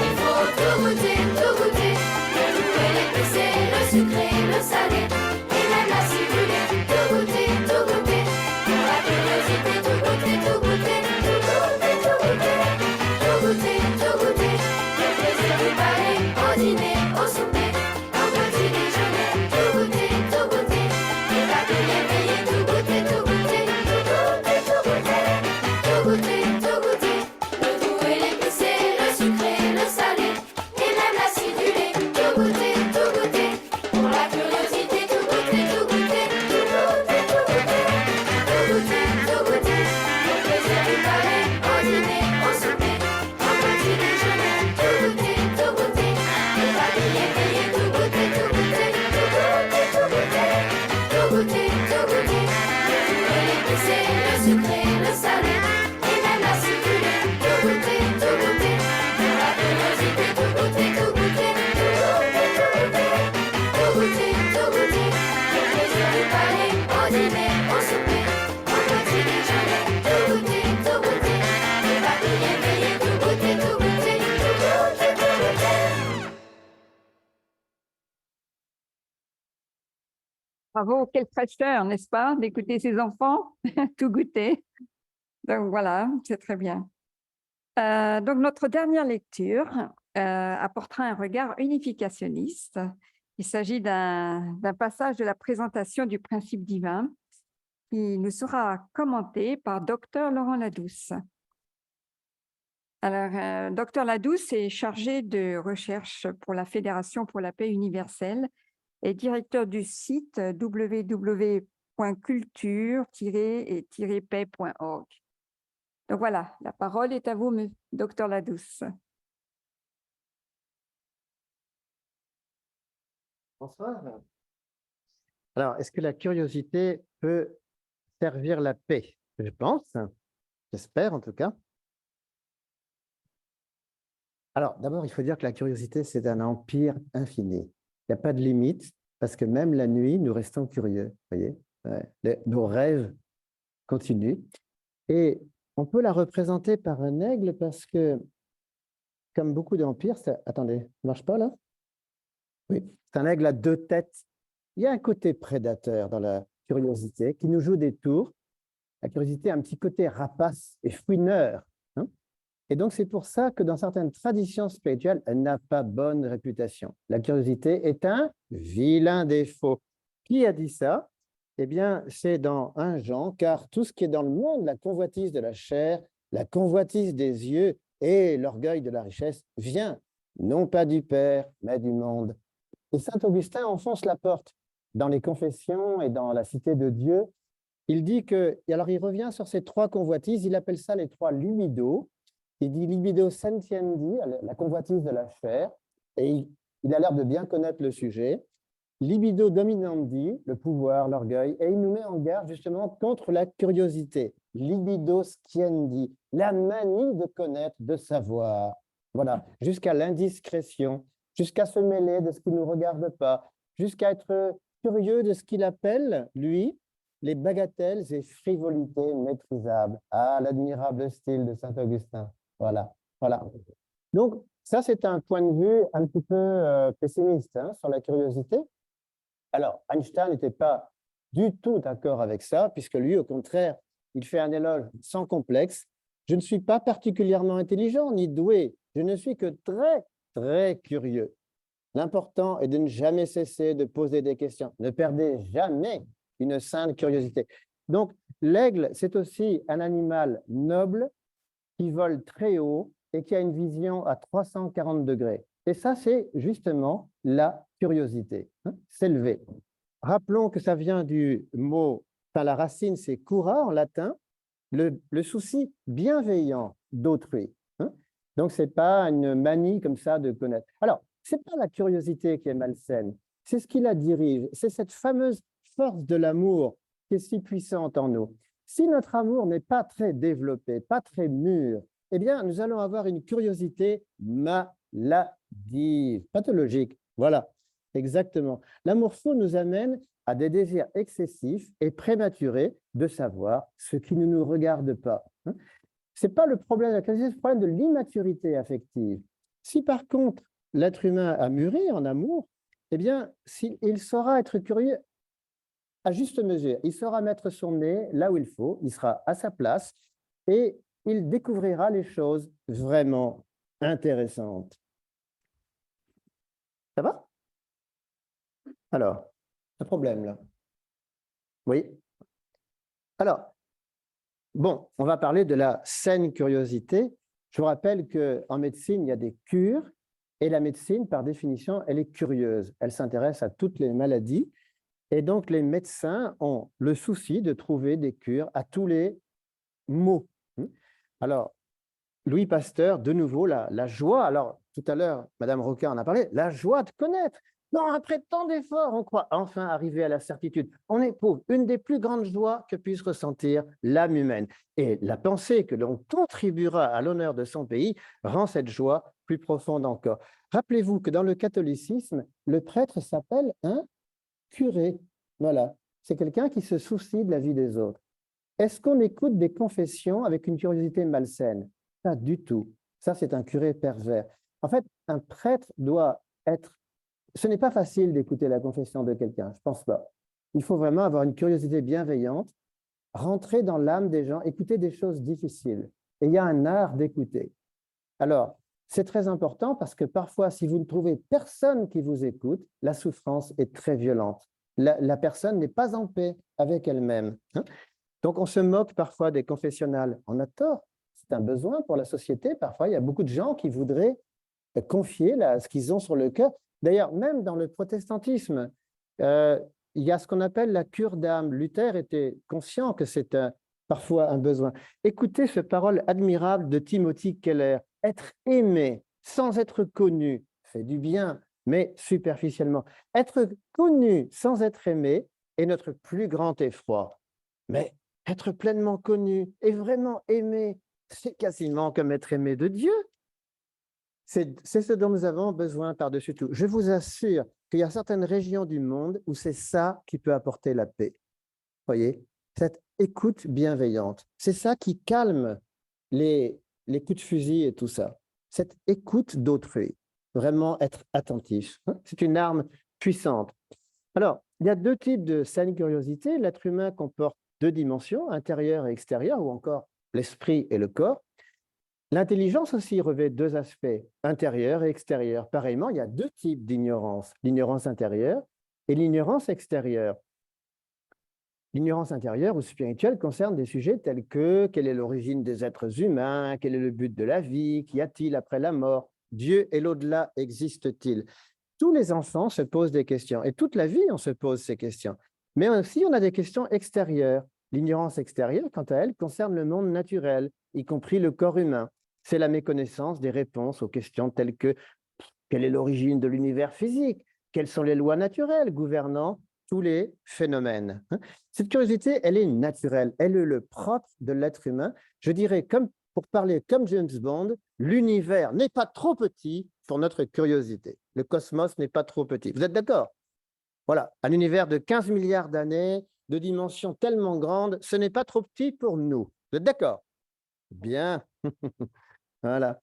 Il faut tout goûter, le doux et l'épicé, le sucré, le salé, et même l'acidulé. Tout goûter, pour la curiosité, tout goûter, tout goûter, tout goûter, tout goûter, tout goûter, tout goûter. Le plaisir du palais, au dîner, au souper, au petit déjeuner. Tout goûter, les papilles éveillées, tout goûter, tout goûter, tout goûter, tout goûter, tout goûter, tout goûter. Le doux et l'épicé, le sucré, le salé, et même l'acidulé. Tout goûter, pour la curiosité, tout goûter, tout goûter, tout goûter, tout goûter, tout goûter, tout goûter. Le plaisir du palais, au dîner, au souper, au petit déjeuner. Tout goûter, les papilles éveillées, tout goûter, tout goûter, tout goûter, tout goûter, tout goûter, tout goûter. Le doux et l'épicé, le sucré, le salé, et même l'acidulé. Tout goûter, pour la curiosité, tout goûter, tout goûter, tout goûter, tout goûter, tout goûter, tout goûter. Le plaisir du palais, au dîner, au souper, au petit déjeuner. Tout goûter, les papilles éveillées, tout goûter, tout goûter, tout goûter, tout goûter. Bravo, quelle fraîcheur, n'est-ce pas, d'écouter ces enfants tout goûter. Donc voilà, c'est très bien. Donc notre dernière lecture apportera un regard unificationniste. Il s'agit d'un passage de la présentation du principe divin qui nous sera commenté par Dr Laurent Ladouce. Alors, Dr Ladouce est chargé de recherche pour la Fédération pour la paix universelle et directeur du site www.culture-et-paix.org. Donc voilà, la parole est à vous, Dr Ladouce. Bonsoir. Alors, est-ce que la curiosité peut servir la paix? Je pense, j'espère en tout cas. Alors, d'abord, il faut dire que la curiosité, c'est un empire infini. Il n'y a pas de limite, parce que même la nuit, nous restons curieux, vous voyez. Nos rêves continuent. Et On peut la représenter par un aigle parce que, comme beaucoup d'empires, attendez, ça ne marche pas là? Oui, c'est un aigle à 2 têtes. Il y a un côté prédateur dans la curiosité qui nous joue des tours. La curiosité a un petit côté rapace et fouineur, hein. Et donc, c'est pour ça que dans certaines traditions spirituelles, elle n'a pas bonne réputation. La curiosité est un vilain défaut. Qui a dit ça? Eh bien, c'est dans 1 Jean, car tout ce qui est dans le monde, la convoitise de la chair, la convoitise des yeux et l'orgueil de la richesse vient non pas du Père, mais du monde. Et saint Augustin enfonce la porte dans les confessions et dans la cité de Dieu. Il dit que, alors il revient sur ces 3 convoitises, il appelle ça les 3 libidos. Il dit libido sentiendi, la convoitise de la chair, et il a l'air de bien connaître le sujet. Libido dominandi, le pouvoir, l'orgueil, et il nous met en garde justement contre la curiosité. Libido sciendi, la manie de connaître, de savoir. Voilà, jusqu'à l'indiscrétion, jusqu'à se mêler de ce qui ne nous regarde pas, jusqu'à être curieux de ce qu'il appelle, lui, les bagatelles et frivolités maîtrisables. Ah, l'admirable style de saint Augustin. Voilà, voilà. Donc, ça, c'est un point de vue un petit peu pessimiste, hein, sur la curiosité. Alors, Einstein n'était pas du tout d'accord avec ça, puisque lui, au contraire, il fait un éloge sans complexe. Je ne suis pas particulièrement intelligent ni doué, je ne suis que très, très curieux. L'important est de ne jamais cesser de poser des questions. Ne perdez jamais une sainte curiosité. Donc, l'aigle, c'est aussi un animal noble qui vole très haut et qui a une vision à 340 degrés. Et ça, c'est justement la curiosité, hein, s'élever. Rappelons que ça vient du mot, enfin la racine, c'est cura en latin, le souci bienveillant d'autrui, hein. Donc, ce n'est pas une manie comme ça de connaître. Alors, ce n'est pas la curiosité qui est malsaine, c'est ce qui la dirige, c'est cette fameuse force de l'amour qui est si puissante en nous. Si notre amour n'est pas très développé, pas très mûr, eh bien, nous allons avoir une curiosité maladive, pathologique. Voilà, exactement. L'amour fou nous amène à des désirs excessifs et prématurés de savoir ce qui ne nous regarde pas. Ce n'est pas le problème de la curiosité, c'est le problème de l'immaturité affective. Si par contre, l'être humain a mûri en amour, eh bien, il saura être curieux à juste mesure. Il saura mettre son nez là où il faut, il sera à sa place et il découvrira les choses vraiment intéressantes. Ça va? Alors, un problème là? Oui? Alors, bon, on va parler de la saine curiosité. Je vous rappelle qu'en médecine, il y a des cures et la médecine, par définition, elle est curieuse. Elle s'intéresse à toutes les maladies. Et donc, les médecins ont le souci de trouver des cures à tous les maux. Alors, Louis Pasteur, de nouveau, la joie, alors tout à l'heure, Madame Roca en a parlé, la joie de connaître. Non, après tant d'efforts, on croit enfin arriver à la certitude. On éprouve une des plus grandes joies que puisse ressentir l'âme humaine. Et la pensée que l'on contribuera à l'honneur de son pays rend cette joie plus profonde encore. Rappelez-vous que dans le catholicisme, le prêtre s'appelle un curé. Voilà, c'est quelqu'un qui se soucie de la vie des autres. Est-ce qu'on écoute des confessions avec une curiosité malsaine? Pas du tout. Ça, c'est un curé pervers. En fait, un prêtre doit être... Ce n'est pas facile d'écouter la confession de quelqu'un, je ne pense pas. Il faut vraiment avoir une curiosité bienveillante, rentrer dans l'âme des gens, écouter des choses difficiles. Et il y a un art d'écouter. Alors, c'est très important parce que parfois, si vous ne trouvez personne qui vous écoute, la souffrance est très violente. La personne n'est pas en paix avec elle-même, hein. Donc, on se moque parfois des confessionnals. On a tort. C'est un besoin pour la société. Parfois, il y a beaucoup de gens qui voudraient confier ce qu'ils ont sur le cœur. D'ailleurs, même dans le protestantisme, il y a ce qu'on appelle la cure d'âme. Luther était conscient que c'est parfois un besoin. Écoutez cette parole admirable de Timothy Keller. Être aimé sans être connu fait du bien, mais superficiellement. Être connu sans être aimé est notre plus grand effroi. Mais être pleinement connu et vraiment aimé, c'est quasiment comme être aimé de Dieu. C'est ce dont nous avons besoin par-dessus tout. Je vous assure qu'il y a certaines régions du monde où c'est ça qui peut apporter la paix. Voyez, cette écoute bienveillante, c'est ça qui calme les coups de fusil et tout ça. Cette écoute d'autrui, vraiment être attentif, hein, c'est une arme puissante. Alors, il y a deux types de saine curiosité. L'être humain comporte deux dimensions, intérieure et extérieure, ou encore l'esprit et le corps. L'intelligence aussi revêt deux aspects, intérieur et extérieur. Pareillement, il y a deux types d'ignorance, l'ignorance intérieure et l'ignorance extérieure. L'ignorance intérieure ou spirituelle concerne des sujets tels que quelle est l'origine des êtres humains, quel est le but de la vie, qu'y a-t-il après la mort, Dieu et l'au-delà existe-t-il? Tous les enfants se posent des questions et toute la vie, on se pose ces questions. Mais aussi, on a des questions extérieures. L'ignorance extérieure, quant à elle, concerne le monde naturel, y compris le corps humain. C'est la méconnaissance des réponses aux questions telles que quelle est l'origine de l'univers physique? Quelles sont les lois naturelles gouvernant tous les phénomènes? Cette curiosité, elle est naturelle, elle est le propre de l'être humain. Je dirais, pour parler comme James Bond, l'univers n'est pas trop petit pour notre curiosité. Le cosmos n'est pas trop petit. Vous êtes d'accord? Voilà, un univers de 15 milliards d'années, de dimensions tellement grandes, ce n'est pas trop petit pour nous. Vous êtes d'accord? Bien. Voilà.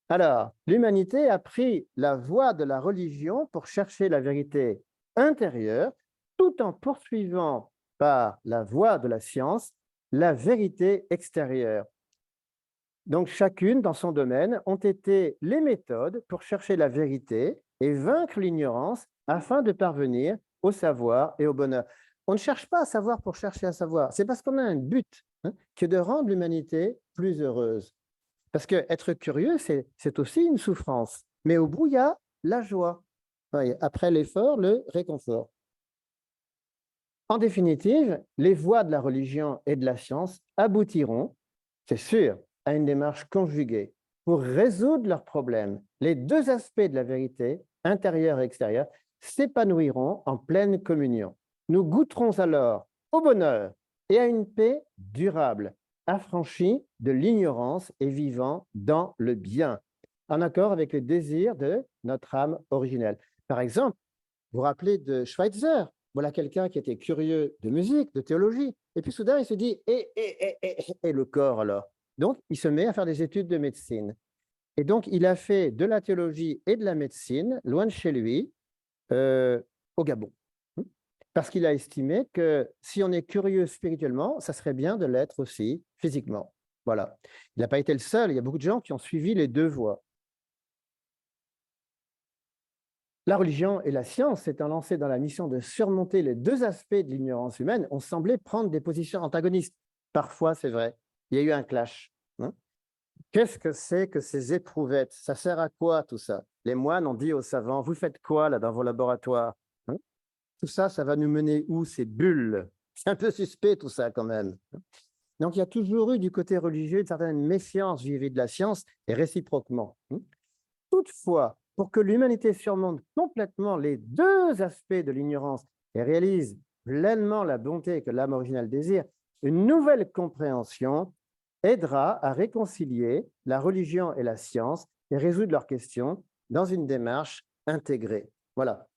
Alors, l'humanité a pris la voie de la religion pour chercher la vérité intérieure, tout en poursuivant par la voie de la science la vérité extérieure. Donc, chacune dans son domaine ont été les méthodes pour chercher la vérité et vaincre l'ignorance afin de parvenir au savoir et au bonheur. On ne cherche pas à savoir pour chercher à savoir, c'est parce qu'on a un but, hein, qui est de rendre l'humanité plus heureuse. Parce qu'être curieux, c'est aussi une souffrance. Mais au bout, il y a la joie. Après l'effort, le réconfort. En définitive, les voies de la religion et de la science aboutiront, c'est sûr, à une démarche conjuguée pour résoudre leurs problèmes. Les deux aspects de la vérité, intérieure et extérieure, s'épanouiront en pleine communion. Nous goûterons alors au bonheur et à une paix durable, affranchis de l'ignorance et vivant dans le bien, en accord avec les désirs de notre âme originelle. Par exemple, vous vous rappelez de Schweitzer, voilà quelqu'un qui était curieux de musique, de théologie, et puis soudain il se dit, et le corps alors? Donc, il se met à faire des études de médecine. Et donc, il a fait de la théologie et de la médecine, loin de chez lui, au Gabon. Parce qu'il a estimé que si on est curieux spirituellement, ça serait bien de l'être aussi physiquement. Voilà. Il n'a pas été le seul, il y a beaucoup de gens qui ont suivi les deux voies. La religion et la science s'étant lancées dans la mission de surmonter les deux aspects de l'ignorance humaine, ont semblé prendre des positions antagonistes. Parfois, c'est vrai, il y a eu un clash. Hein? Qu'est-ce que c'est que ces éprouvettes? Ça sert à quoi tout ça? Les moines ont dit aux savants, vous faites quoi là dans vos laboratoires? Hein? Tout ça, ça va nous mener où, ces bulles? C'est un peu suspect tout ça quand même. Donc il y a toujours eu du côté religieux une certaine méfiance vis-à-vis de la science et réciproquement. Toutefois, pour que l'humanité surmonte complètement les deux aspects de l'ignorance et réalise pleinement la bonté que l'âme originale désire, une nouvelle compréhension aidera à réconcilier la religion et la science et résoudre leurs questions dans une démarche intégrée. Voilà.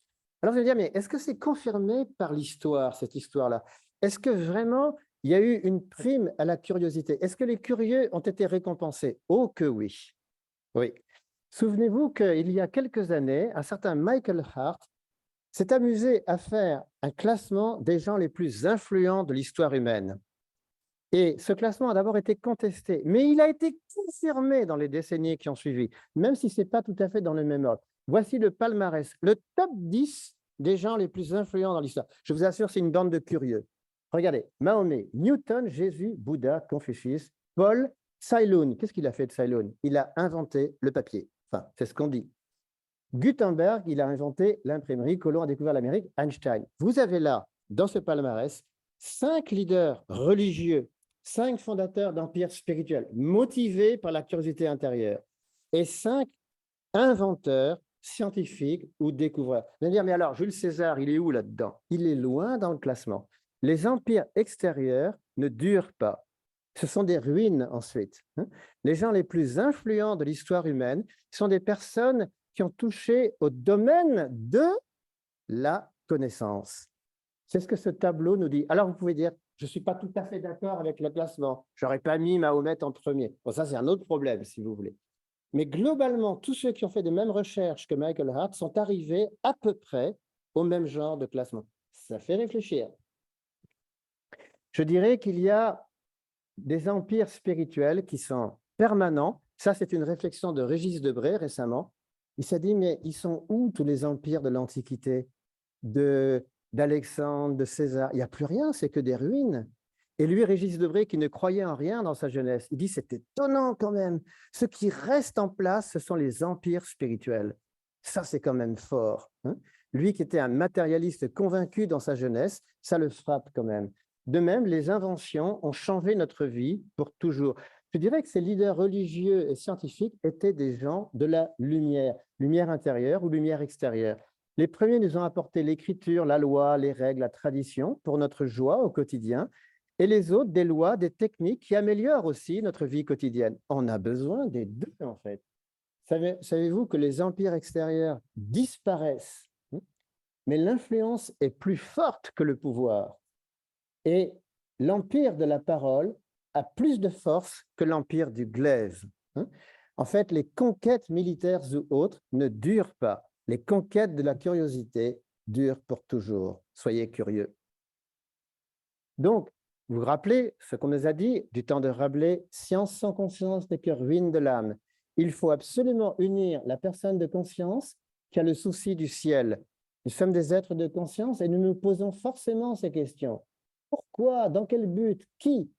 Alors vous allez dire, mais est-ce que c'est confirmé par l'histoire, cette histoire-là? Est-ce que vraiment il y a eu une prime à la curiosité? Est-ce que les curieux ont été récompensés? Oh que oui. Oui. Souvenez-vous qu'il y a quelques années, un certain Michael Hart s'est amusé à faire un classement des gens les plus influents de l'histoire humaine. Et ce classement a d'abord été contesté, mais il a été confirmé dans les décennies qui ont suivi, même si ce n'est pas tout à fait dans le même ordre. Voici le palmarès, le top 10 des gens les plus influents dans l'histoire. Je vous assure, c'est une bande de curieux. Regardez, Mahomet, Newton, Jésus, Bouddha, Confucius, Paul, Ceylon. Qu'est-ce qu'il a fait de Ceylon? Il a inventé le papier. Enfin, c'est ce qu'on dit. Gutenberg, il a inventé l'imprimerie. Colomb a découvert l'Amérique. Einstein. Vous avez là, dans ce palmarès, 5 leaders religieux, 5 fondateurs d'empires spirituels motivés par la curiosité intérieure et 5 inventeurs scientifiques ou découvreurs. Vous allez dire, mais alors, Jules César, il est où là-dedans? Il est loin dans le classement. Les empires extérieurs ne durent pas. Ce sont des ruines ensuite. Les gens les plus influents de l'histoire humaine sont des personnes qui ont touché au domaine de la connaissance. C'est ce que ce tableau nous dit. Alors, vous pouvez dire, je ne suis pas tout à fait d'accord avec le classement. Je n'aurais pas mis Mahomet en premier. Bon, ça, c'est un autre problème, si vous voulez. Mais globalement, tous ceux qui ont fait les mêmes recherches que Michael Hart sont arrivés à peu près au même genre de classement. Ça fait réfléchir. Je dirais qu'il y a des empires spirituels qui sont permanents. Ça, c'est une réflexion de Régis Debray récemment. Il s'est dit, mais ils sont où tous les empires de l'Antiquité, d'Alexandre, de César? Il n'y a plus rien, c'est que des ruines. Et lui, Régis Debray, qui ne croyait en rien dans sa jeunesse, il dit, c'est étonnant quand même. Ce qui reste en place, ce sont les empires spirituels. Ça, c'est quand même fort. Hein? Lui qui était un matérialiste convaincu dans sa jeunesse, ça le frappe quand même. De même, les inventions ont changé notre vie pour toujours. Je dirais que ces leaders religieux et scientifiques étaient des gens de la lumière, lumière intérieure ou lumière extérieure. Les premiers nous ont apporté l'écriture, la loi, les règles, la tradition pour notre joie au quotidien, et les autres des lois, des techniques qui améliorent aussi notre vie quotidienne. On a besoin des deux, en fait. Savez-vous que les empires extérieurs disparaissent, mais l'influence est plus forte que le pouvoir. Et l'empire de la parole a plus de force que l'empire du glaive. En fait, les conquêtes militaires ou autres ne durent pas. Les conquêtes de la curiosité durent pour toujours. Soyez curieux. Donc, vous vous rappelez ce qu'on nous a dit du temps de Rabelais, « Science sans conscience n'est que ruine de l'âme ». Il faut absolument unir la personne de conscience qui a le souci du ciel. Nous sommes des êtres de conscience et nous nous posons forcément ces questions. Pourquoi? Dans quel but? Qui?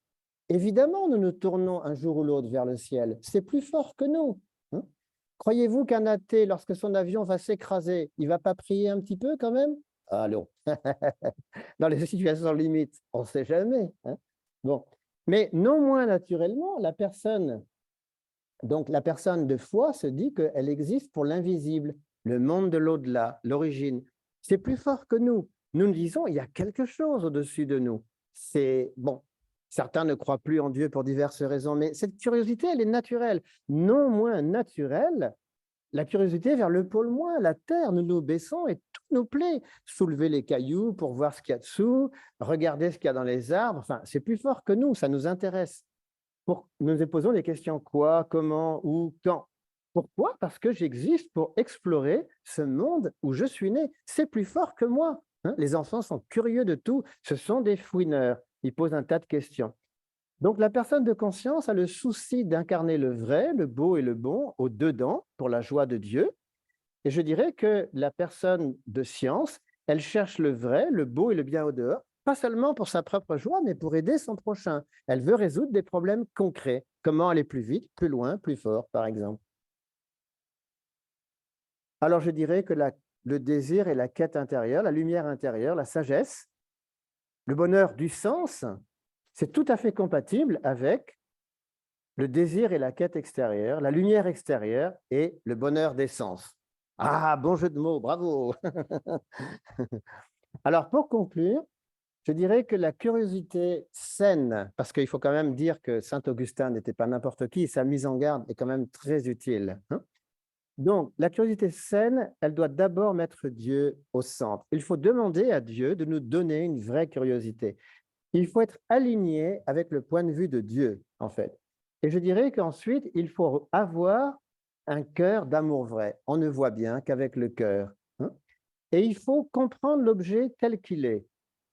Évidemment, nous nous tournons un jour ou l'autre vers le ciel. C'est plus fort que nous. Croyez-vous qu'un athée, lorsque son avion va s'écraser, il ne va pas prier un petit peu quand même? Allons. Dans les situations limites, on ne sait jamais. Bon. Mais non moins naturellement, la personne de foi se dit qu'elle existe pour l'invisible, le monde de l'au-delà, l'origine. C'est plus fort que nous. Nous nous disons, il y a quelque chose au-dessus de nous. C'est bon. Certains ne croient plus en Dieu pour diverses raisons, mais cette curiosité, elle est naturelle. Non moins naturelle, la curiosité vers le pôle moins, la terre, nous nous baissons et tout nous plaît. Soulever les cailloux pour voir ce qu'il y a dessous, regarder ce qu'il y a dans les arbres, enfin, c'est plus fort que nous, ça nous intéresse. Nous nous posons des questions, quoi, comment, où, quand. Pourquoi? Parce que j'existe pour explorer ce monde où je suis né. C'est plus fort que moi. Les enfants sont curieux de tout, ce sont des fouineurs. Ils posent un tas de questions. Donc, la personne de conscience a le souci d'incarner le vrai, le beau et le bon au dedans pour la joie de Dieu. Et je dirais que la personne de science, elle cherche le vrai, le beau et le bien au dehors, pas seulement pour sa propre joie, mais pour aider son prochain. Elle veut résoudre des problèmes concrets. Comment aller plus vite, plus loin, plus fort, par exemple. Alors, je dirais que le désir et la quête intérieure, la lumière intérieure, la sagesse, le bonheur du sens, c'est tout à fait compatible avec le désir et la quête extérieure, la lumière extérieure et le bonheur des sens. Ah, bon jeu de mots, bravo. Alors, pour conclure, je dirais que la curiosité saine, parce qu'il faut quand même dire que Saint Augustin n'était pas n'importe qui, sa mise en garde est quand même très utile. Donc, la curiosité saine, elle doit d'abord mettre Dieu au centre. Il faut demander à Dieu de nous donner une vraie curiosité. Il faut être aligné avec le point de vue de Dieu, en fait. Et je dirais qu'ensuite, il faut avoir un cœur d'amour vrai. On ne voit bien qu'avec le cœur. Et il faut comprendre l'objet tel qu'il est.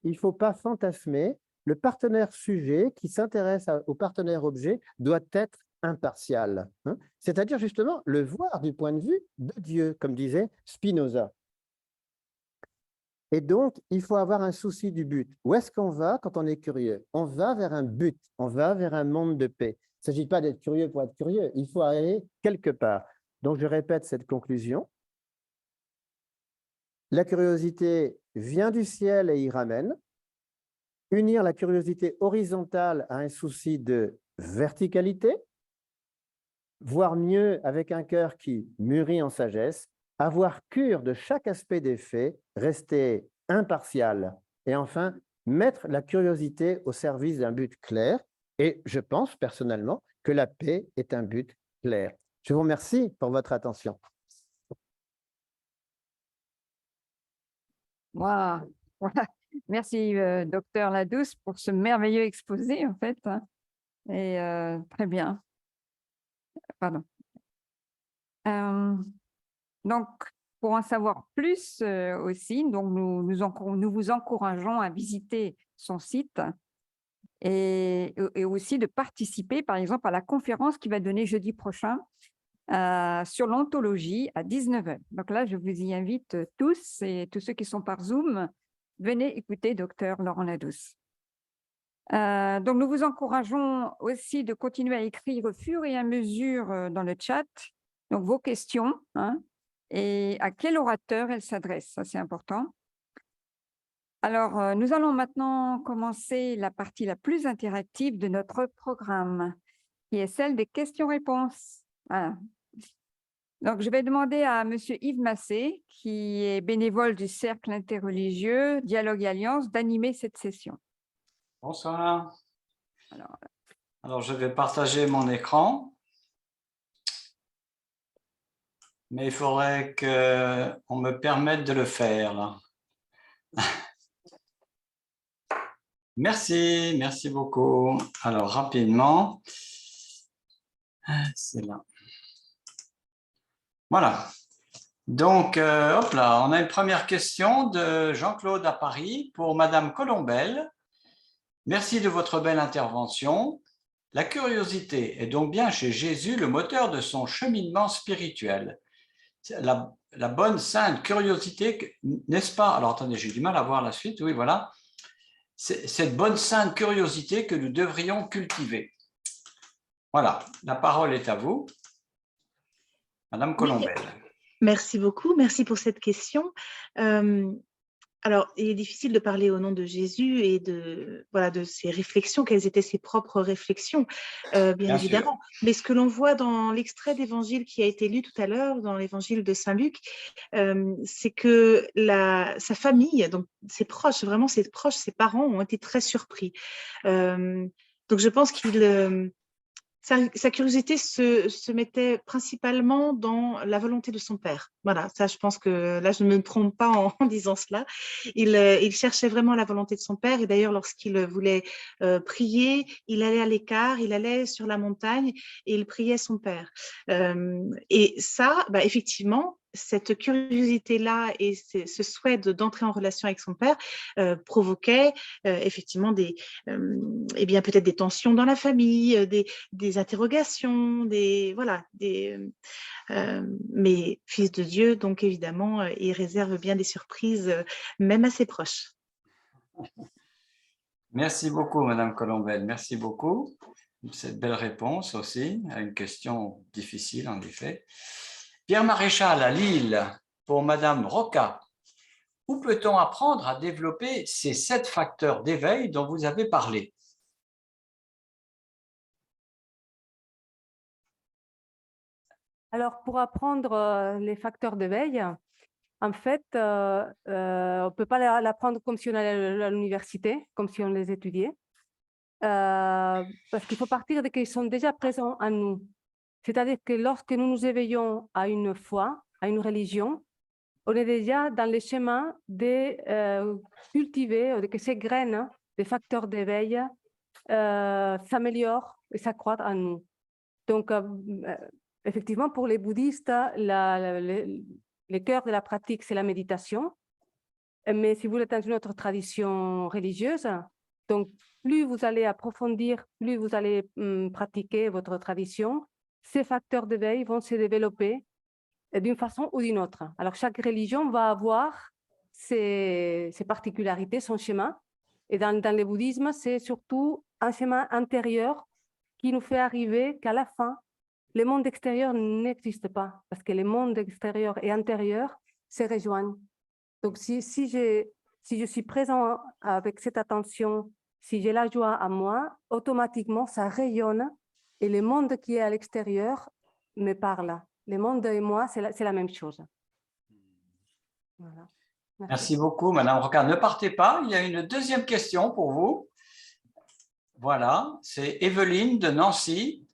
Il ne faut pas fantasmer. Le partenaire sujet qui s'intéresse au partenaire objet doit être impartial. C'est-à-dire justement le voir du point de vue de Dieu, comme disait Spinoza. Et donc, il faut avoir un souci du but. Où est-ce qu'on va quand on est curieux? On va vers un but, on va vers un monde de paix. Il ne s'agit pas d'être curieux pour être curieux, il faut aller quelque part. Donc, je répète cette conclusion. La curiosité vient du ciel et y ramène. Unir la curiosité horizontale à un souci de verticalité, voir mieux avec un cœur qui mûrit en sagesse, avoir cure de chaque aspect des faits, rester impartial et enfin mettre la curiosité au service d'un but clair. Et je pense personnellement que la paix est un but clair. Je vous remercie pour votre attention. Wow. Voilà. Merci, docteur Ladouce, pour ce merveilleux exposé, en fait, hein. Et très bien. Pardon. Donc, pour en savoir plus aussi, donc nous vous encourageons à visiter son site et aussi de participer, par exemple, à la conférence qui va donner jeudi prochain sur l'ontologie à 19h. Donc là, je vous y invite tous et tous ceux qui sont par Zoom, venez écouter docteur Laurent Ladouce. Donc, nous vous encourageons aussi de continuer à écrire au fur et à mesure dans le chat, donc vos questions, hein, et à quel orateur elles s'adressent, ça c'est important. Alors, nous allons maintenant commencer la partie la plus interactive de notre programme, qui est celle des questions-réponses. Voilà. Donc, je vais demander à Monsieur Yves Massé, qui est bénévole du Cercle interreligieux Dialogue et Alliance, d'animer cette session. Bonsoir. Alors, Alors, je vais partager mon écran. Mais il faudrait qu'on me permette de le faire, là. Merci, merci beaucoup. Alors, rapidement, c'est là. Voilà. Donc, hop là, on a une première question de Jean-Claude à Paris pour Madame Colombel. Merci de votre belle intervention. La curiosité est donc bien chez Jésus le moteur de son cheminement spirituel. La bonne sainte curiosité, n'est-ce pas? Alors, attendez, j'ai du mal à voir la suite. Oui, voilà. C'est cette bonne sainte curiosité que nous devrions cultiver. Voilà, la parole est à vous, Madame Colombel. Merci beaucoup, merci pour cette question. Alors, il est difficile de parler au nom de Jésus et de ses réflexions, quelles étaient ses propres réflexions, bien évidemment. Sûr. Mais ce que l'on voit dans l'extrait d'évangile qui a été lu tout à l'heure, dans l'évangile de Saint Luc, c'est que sa famille, donc ses proches, vraiment ses proches, ses parents ont été très surpris. Donc, je pense qu'il... Sa curiosité se mettait principalement dans la volonté de son père. Voilà, ça, je pense que là, je ne me trompe pas en disant cela. Il cherchait vraiment la volonté de son père. Et d'ailleurs, lorsqu'il voulait prier, il allait à l'écart, il allait sur la montagne et il priait son père. Et ça, effectivement, cette curiosité-là et ce souhait d'entrer en relation avec son père provoquait effectivement peut-être des tensions dans la famille, des interrogations, mais fils de Dieu, donc évidemment, il réserve bien des surprises, même à ses proches. Merci beaucoup, Madame Colombel, merci beaucoup pour cette belle réponse aussi à une question difficile, en effet. Pierre Maréchal à Lille pour Madame Roca. Où peut-on apprendre à développer ces 7 facteurs d'éveil dont vous avez parlé? Alors, pour apprendre les facteurs d'éveil, en fait, on ne peut pas l'apprendre comme si on allait à l'université, comme si on les étudiait, parce qu'il faut partir de qu'ils sont déjà présents en nous. C'est-à-dire que lorsque nous nous éveillons à une foi, à une religion, on est déjà dans le chemin de cultiver, que ces graines, des facteurs d'éveil, s'améliorent et s'accroissent en nous. Donc, effectivement, pour les bouddhistes, le cœur de la pratique, c'est la méditation. Mais si vous êtes dans une autre tradition religieuse, donc plus vous allez approfondir, plus vous allez pratiquer votre tradition, ces facteurs d'éveil vont se développer d'une façon ou d'une autre. Alors, chaque religion va avoir ses particularités, son chemin. Et dans le bouddhisme, c'est surtout un chemin intérieur qui nous fait arriver qu'à la fin, le monde extérieur n'existe pas, parce que les mondes extérieur et intérieur se rejoignent. Donc, si je suis présent avec cette attention, si j'ai la joie à moi, automatiquement, ça rayonne et le monde qui est à l'extérieur me parle. Le monde et moi, c'est la même chose. Voilà. Merci beaucoup, Madame Roca. Ne partez pas, il y a une deuxième question pour vous. Voilà, c'est Evelyne de Nancy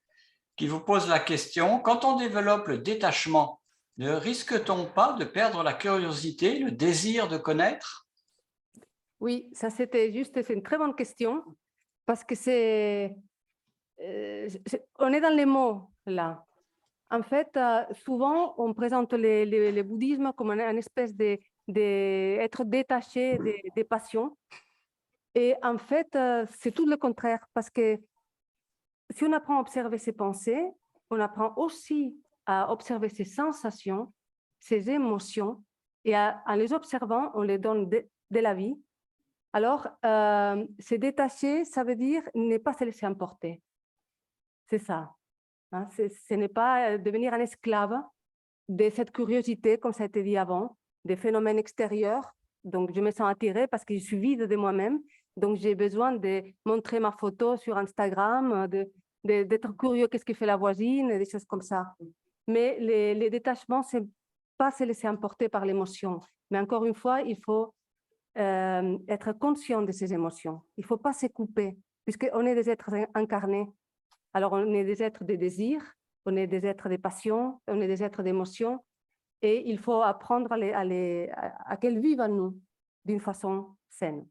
qui vous pose la question. Quand on développe le détachement, ne risque-t-on pas de perdre la curiosité, le désir de connaître? Oui, ça c'était juste, c'est une très bonne question parce que on est dans les mots là. En fait, souvent on présente le bouddhisme comme une espèce d'être détaché des passions. Et en fait, c'est tout le contraire parce que si on apprend à observer ses pensées, on apprend aussi à observer ses sensations, ses émotions, et en les observant, on les donne de la vie. Alors, se détacher, ça veut dire ne pas se laisser emporter. C'est ça. Hein, ce n'est pas devenir un esclave de cette curiosité, comme ça a été dit avant, des phénomènes extérieurs. Donc, je me sens attirée parce que je suis vide de moi-même. Donc, j'ai besoin de montrer ma photo sur Instagram, d'être curieux, qu'est-ce que fait la voisine, des choses comme ça. Mais les détachements, c'est pas se laisser emporter par l'émotion. Mais encore une fois, il faut être conscient de ses émotions. Il ne faut pas se couper, puisqu'on est des êtres incarnés. Alors, on est des êtres de désir, on est des êtres de passion, on est des êtres d'émotion, et il faut apprendre à qu'elles vivent en nous d'une façon saine.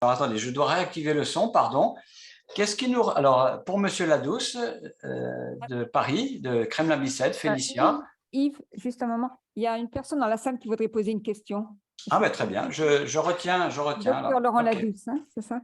Alors, attendez, je dois réactiver le son, pardon. Qu'est-ce qui nous... Alors, pour Monsieur Ladouce, de Paris, de Kremlin-Bicêtre, Félicia. Yves, juste un moment. Il y a une personne dans la salle qui voudrait poser une question. Ah ben très bien, je retiens. Docteur alors. Laurent Ok. Ladouce, hein, c'est ça?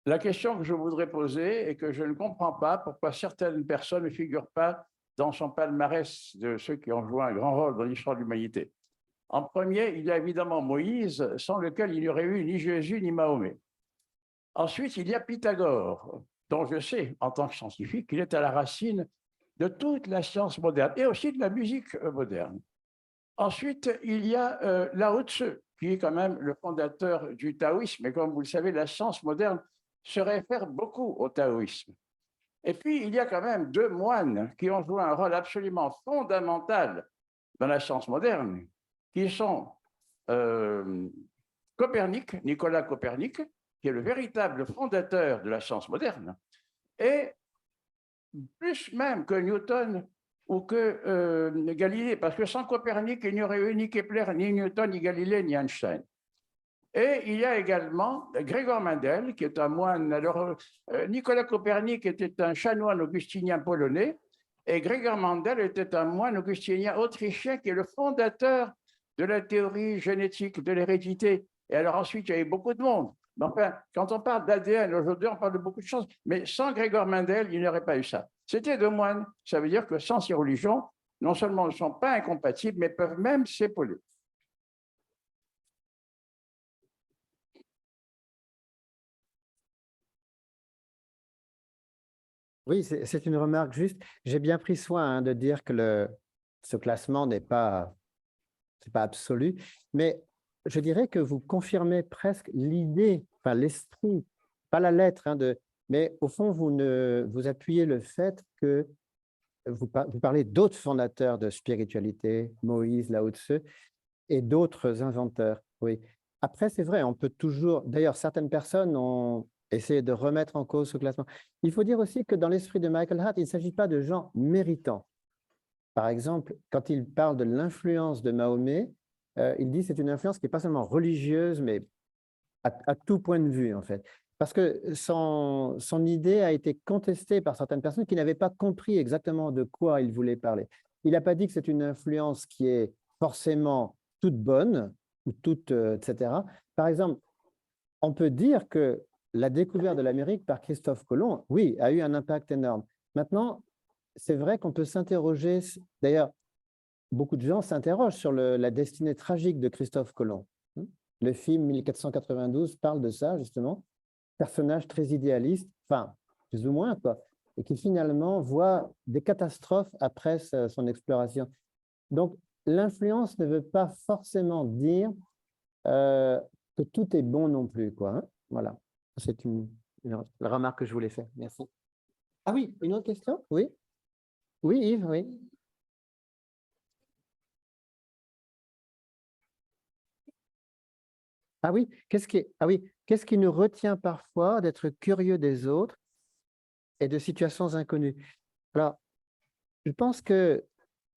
La question que je voudrais poser et que je ne comprends pas, pourquoi certaines personnes ne figurent pas dans son palmarès de ceux qui ont joué un grand rôle dans l'histoire de l'humanité. En premier, il y a évidemment Moïse, sans lequel il n'y aurait eu ni Jésus ni Mahomet. Ensuite, il y a Pythagore, dont je sais, en tant que scientifique, qu'il est à la racine de toute la science moderne et aussi de la musique moderne. Ensuite, il y a Lao Tzu, qui est quand même le fondateur du taoïsme. Et comme vous le savez, la science moderne se réfère beaucoup au taoïsme. Et puis, il y a quand même deux moines qui ont joué un rôle absolument fondamental dans la science moderne, qui sont Copernic, Nicolas Copernic, qui est le véritable fondateur de la science moderne, et plus même que Newton ou que Galilée, parce que sans Copernic, il n'y aurait eu ni Kepler, ni Newton, ni Galilée, ni Einstein. Et il y a également Gregor Mendel, qui est un moine. Alors, Nicolas Copernic était un chanoine augustinien polonais, et Gregor Mendel était un moine augustinien autrichien qui est le fondateur de la théorie génétique de l'hérédité. Et alors ensuite, il y a eu beaucoup de monde. Mais enfin, quand on parle d'ADN, aujourd'hui, on parle de beaucoup de choses. Mais sans Gregor Mendel, il n'y aurait pas eu ça. C'était deux moines. Ça veut dire que science et religion, non seulement ne sont pas incompatibles, mais peuvent même s'épauler. Oui, c'est une remarque juste. J'ai bien pris soin de dire que ce classement n'est pas, c'est pas absolu, mais je dirais que vous confirmez presque l'idée, enfin l'esprit, pas la lettre, mais au fond, vous appuyez le fait que vous parlez d'autres fondateurs de spiritualité, Moïse, Lao Tzu, et d'autres inventeurs. Oui. Après, c'est vrai, on peut toujours... D'ailleurs, certaines personnes ont essayé de remettre en cause ce classement. Il faut dire aussi que dans l'esprit de Michael Hart, il ne s'agit pas de gens méritants. Par exemple, quand il parle de l'influence de Mahomet, il dit que c'est une influence qui n'est pas seulement religieuse, mais à tout point de vue, en fait. Parce que son idée a été contestée par certaines personnes qui n'avaient pas compris exactement de quoi il voulait parler. Il n'a pas dit que c'est une influence qui est forcément toute bonne, ou toute, etc. Par exemple, on peut dire que la découverte de l'Amérique par Christophe Colomb, oui, a eu un impact énorme. Maintenant, c'est vrai qu'on peut s'interroger, d'ailleurs, beaucoup de gens s'interrogent sur la destinée tragique de Christophe Colomb. Le film 1492 parle de ça, justement, personnage très idéaliste, enfin, plus ou moins, quoi, et qui finalement voit des catastrophes après son exploration. Donc, l'influence ne veut pas forcément dire que tout est bon non plus, quoi. Voilà, c'est une remarque que je voulais faire. Merci. Ah oui, une autre question? Oui. Oui, Yves, oui. Ah oui, qu'est-ce qui nous retient parfois d'être curieux des autres et de situations inconnues? Alors, je pense que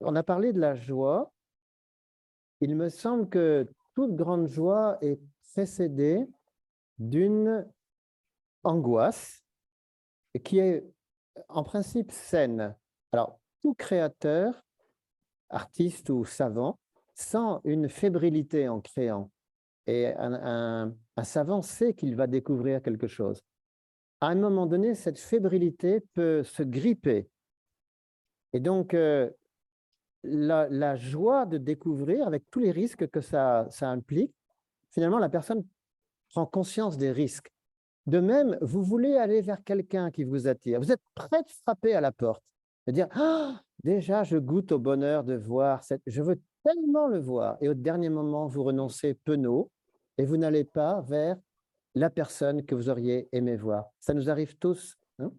on a parlé de la joie. Il me semble que toute grande joie est précédée d'une angoisse qui est en principe saine. Alors, tout créateur, artiste ou savant, sent une fébrilité en créant. Et un savant sait qu'il va découvrir quelque chose. À un moment donné, cette fébrilité peut se gripper. Et donc, la joie de découvrir, avec tous les risques que ça implique, finalement, la personne prend conscience des risques. De même, vous voulez aller vers quelqu'un qui vous attire. Vous êtes prêt de frapper à la porte, de dire ah, déjà, je goûte au bonheur de voir, je veux tellement le voir. Et au dernier moment, vous renoncez penaud et vous n'allez pas vers la personne que vous auriez aimé voir. Ça nous arrive tous. Hein?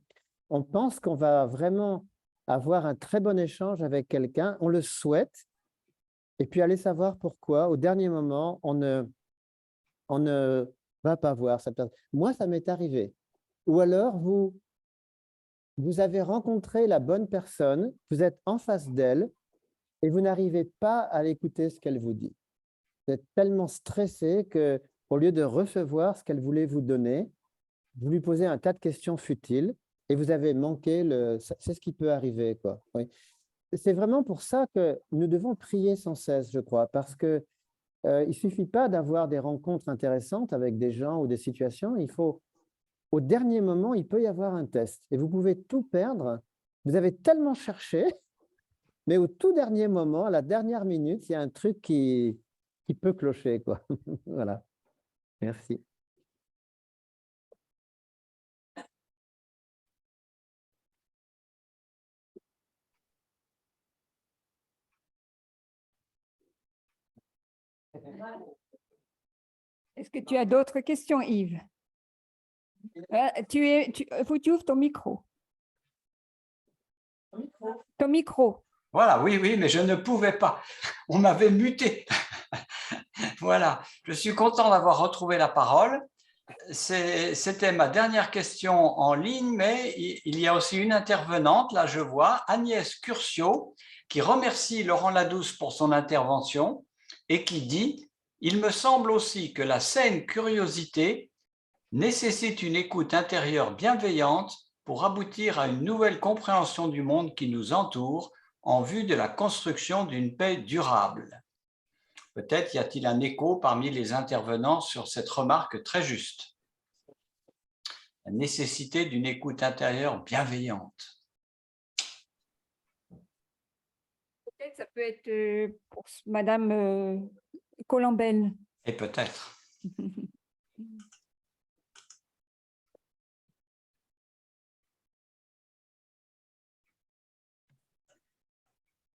On pense qu'on va vraiment avoir un très bon échange avec quelqu'un, on le souhaite, et puis aller savoir pourquoi, au dernier moment, on ne va pas voir cette personne. Moi, ça m'est arrivé. Ou alors, vous avez rencontré la bonne personne, vous êtes en face d'elle, et vous n'arrivez pas à l'écouter ce qu'elle vous dit. Vous êtes tellement stressé que, au lieu de recevoir ce qu'elle voulait vous donner, vous lui posez un tas de questions futiles et vous avez manqué c'est ce qui peut arriver, quoi. Oui. C'est vraiment pour ça que nous devons prier sans cesse, je crois, parce que il ne suffit pas d'avoir des rencontres intéressantes avec des gens ou des situations. Il faut, au dernier moment, il peut y avoir un test et vous pouvez tout perdre. Vous avez tellement cherché, mais au tout dernier moment, à la dernière minute, il y a un truc qui peut clocher, quoi. Voilà. Merci. Est-ce que tu as d'autres questions, Yves? Faut que tu ouvres ton micro. Ton micro. Voilà, oui, oui, mais je ne pouvais pas. On m'avait muté. Voilà, je suis content d'avoir retrouvé la parole. C'était ma dernière question en ligne, mais il y a aussi une intervenante, là je vois, Agnès Curcio, qui remercie Laurent Ladouce pour son intervention et qui dit « Il me semble aussi que la saine curiosité nécessite une écoute intérieure bienveillante pour aboutir à une nouvelle compréhension du monde qui nous entoure en vue de la construction d'une paix durable. » Peut-être y a-t-il un écho parmi les intervenants sur cette remarque très juste. La nécessité d'une écoute intérieure bienveillante. Peut-être ça peut être pour Madame Colombel. Et peut-être.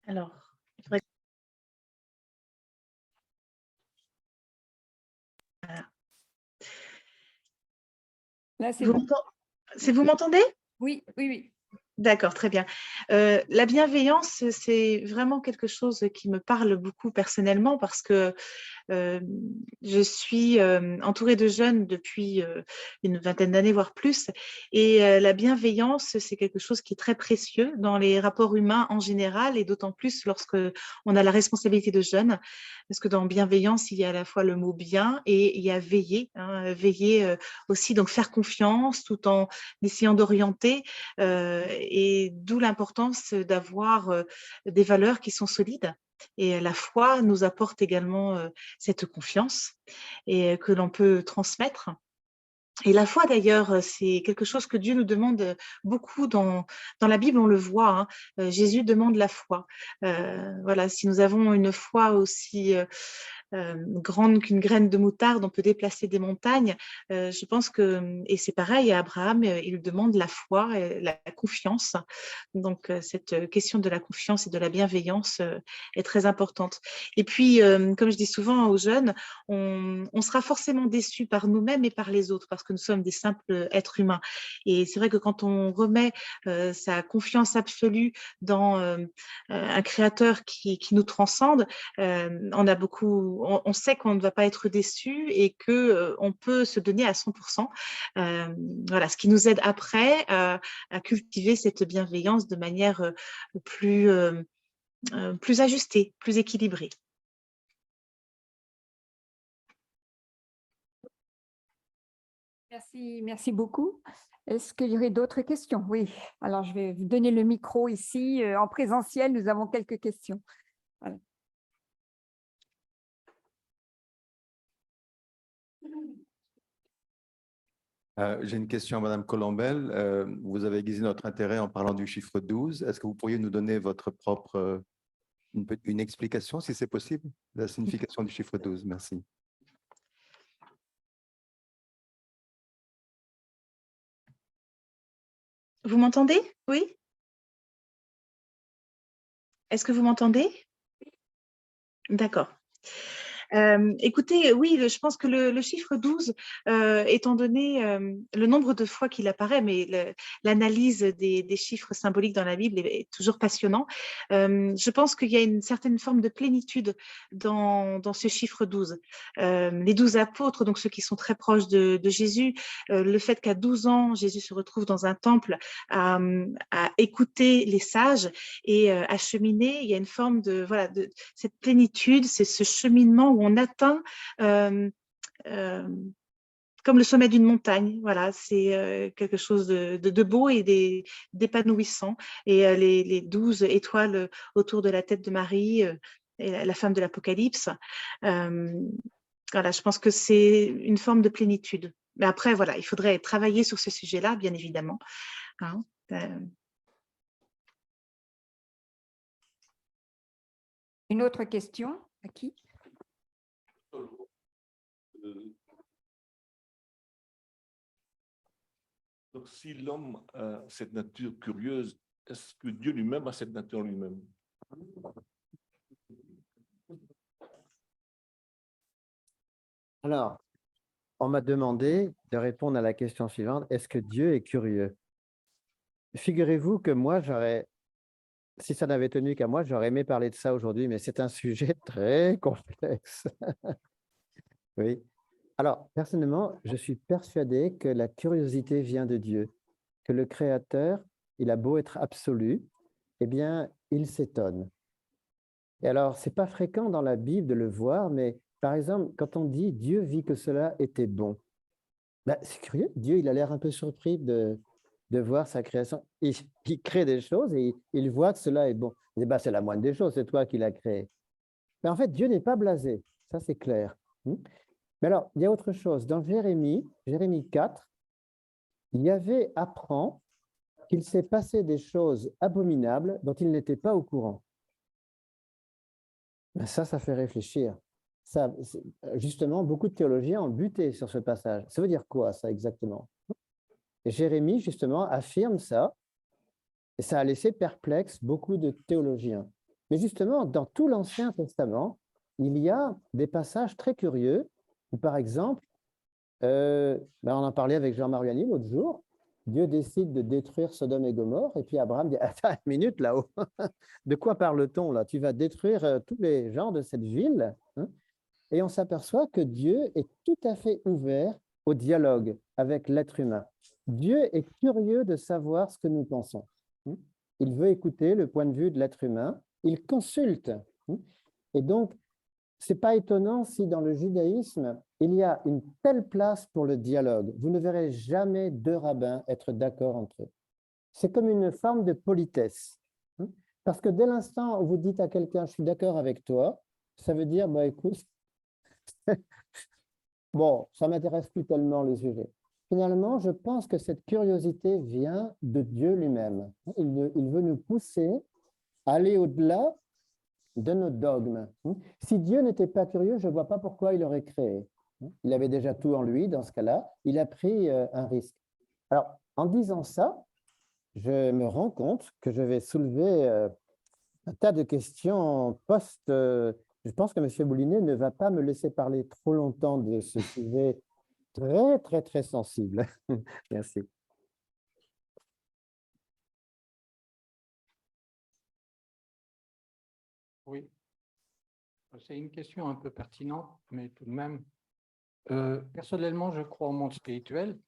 Alors, il faudrait... Voilà. Là, c'est bon. Vous m'entendez? Oui, oui, oui. D'accord, très bien. La bienveillance, c'est vraiment quelque chose qui me parle beaucoup personnellement parce que je suis entourée de jeunes depuis une vingtaine d'années, voire plus. Et la bienveillance, c'est quelque chose qui est très précieux dans les rapports humains en général et d'autant plus lorsque on a la responsabilité de jeunes. Parce que dans bienveillance, il y a à la fois le mot bien et il y a veiller. Hein, veiller aussi, donc faire confiance tout en essayant d'orienter. Et d'où l'importance d'avoir des valeurs qui sont solides. Et la foi nous apporte également cette confiance et que l'on peut transmettre. Et la foi, d'ailleurs, c'est quelque chose que Dieu nous demande beaucoup dans la Bible, on le voit. Hein, Jésus demande la foi. Voilà, si nous avons une foi aussi grande qu'une graine de moutarde, on peut déplacer des montagnes. Je pense que, et c'est pareil à Abraham, il demande la foi et la confiance. Donc, cette question de la confiance et de la bienveillance est très importante. Et puis, comme je dis souvent aux jeunes, on sera forcément déçus par nous-mêmes et par les autres parce que nous sommes des simples êtres humains. Et c'est vrai que quand on remet sa confiance absolue dans un créateur qui nous transcende, on sait qu'on ne va pas être déçu et que on peut se donner à 100%. Voilà, ce qui nous aide après à cultiver cette bienveillance de manière plus ajustée, plus équilibrée. Merci beaucoup. Est-ce qu'il y aurait d'autres questions? Oui, alors je vais vous donner le micro ici. En présentiel, nous avons quelques questions. Voilà. J'ai une question à Madame Colombel. Vous avez aiguisé notre intérêt en parlant du chiffre 12. Est-ce que vous pourriez nous donner votre propre une explication, si c'est possible, de la signification du chiffre 12? Merci. Vous m'entendez? Oui? Est-ce que vous m'entendez? D'accord. Écoutez, oui, je pense que le chiffre 12, étant donné le nombre de fois qu'il apparaît, mais l'analyse des chiffres symboliques dans la Bible est toujours passionnant. Je pense qu'il y a une certaine forme de plénitude dans ce chiffre 12. Les 12 apôtres, donc ceux qui sont très proches de Jésus, le fait qu'à 12 ans, Jésus se retrouve dans un temple à écouter les sages et à cheminer, il y a une forme de cette plénitude, c'est ce cheminement où on atteint comme le sommet d'une montagne. Voilà, c'est quelque chose de beau et d'épanouissant. Et les 12 étoiles autour de la tête de Marie et la femme de l'Apocalypse. Voilà, je pense que c'est une forme de plénitude. Mais après, voilà, il faudrait travailler sur ce sujet-là, bien évidemment. Hein, Une autre question? À qui? Donc, si l'homme a cette nature curieuse, est-ce que Dieu lui-même a cette nature lui-même? Alors, on m'a demandé de répondre à la question suivante. Est-ce que Dieu est curieux? Figurez-vous que moi, si ça n'avait tenu qu'à moi, j'aurais aimé parler de ça aujourd'hui, mais c'est un sujet très complexe. Oui. Alors, personnellement, je suis persuadé que la curiosité vient de Dieu, que le Créateur, il a beau être absolu, eh bien, il s'étonne. Et alors, ce n'est pas fréquent dans la Bible de le voir, mais par exemple, quand on dit « Dieu vit que cela était bon », ben, c'est curieux, Dieu, il a l'air un peu surpris de voir sa création. Il crée des choses et il voit que cela est bon. Il dit, ben, c'est la moindre des choses, c'est toi qui l'as créé. Mais en fait, Dieu n'est pas blasé, ça c'est clair. Mais alors, il y a autre chose. Dans Jérémie 4, Yahvé apprend qu'il s'est passé des choses abominables dont il n'était pas au courant. Ben ça fait réfléchir. Ça, justement, beaucoup de théologiens ont buté sur ce passage. Ça veut dire quoi, ça, exactement? Et Jérémie, justement, affirme ça, et ça a laissé perplexe beaucoup de théologiens. Mais justement, dans tout l'Ancien Testament, il y a des passages très curieux, où, par exemple, on en parlait avec Jean Mariani l'autre jour, Dieu décide de détruire Sodome et Gomorrhe, et puis Abraham dit, attends une minute là-haut, de quoi parle-t-on là? Tu vas détruire tous les gens de cette ville, hein? Et on s'aperçoit que Dieu est tout à fait ouvert au dialogue avec l'être humain. Dieu est curieux de savoir ce que nous pensons. Il veut écouter le point de vue de l'être humain, il consulte. Et donc, ce n'est pas étonnant si dans le judaïsme, il y a une telle place pour le dialogue. Vous ne verrez jamais deux rabbins être d'accord entre eux. C'est comme une forme de politesse. Parce que dès l'instant où vous dites à quelqu'un « je suis d'accord avec toi », ça veut dire bah, « écoute, bon, ça ne m'intéresse plus tellement le sujet ». Finalement, je pense que cette curiosité vient de Dieu lui-même. Il veut nous pousser à aller au-delà de nos dogmes. Si Dieu n'était pas curieux, je ne vois pas pourquoi il aurait créé. Il avait déjà tout en lui, dans ce cas-là. Il a pris un risque. Alors, en disant ça, je me rends compte que je vais soulever un tas de questions je pense que M. Boulinet ne va pas me laisser parler trop longtemps de ce sujet très, très, très sensible. Merci. Oui, c'est une question un peu pertinente, mais tout de même, personnellement, je crois au monde spirituel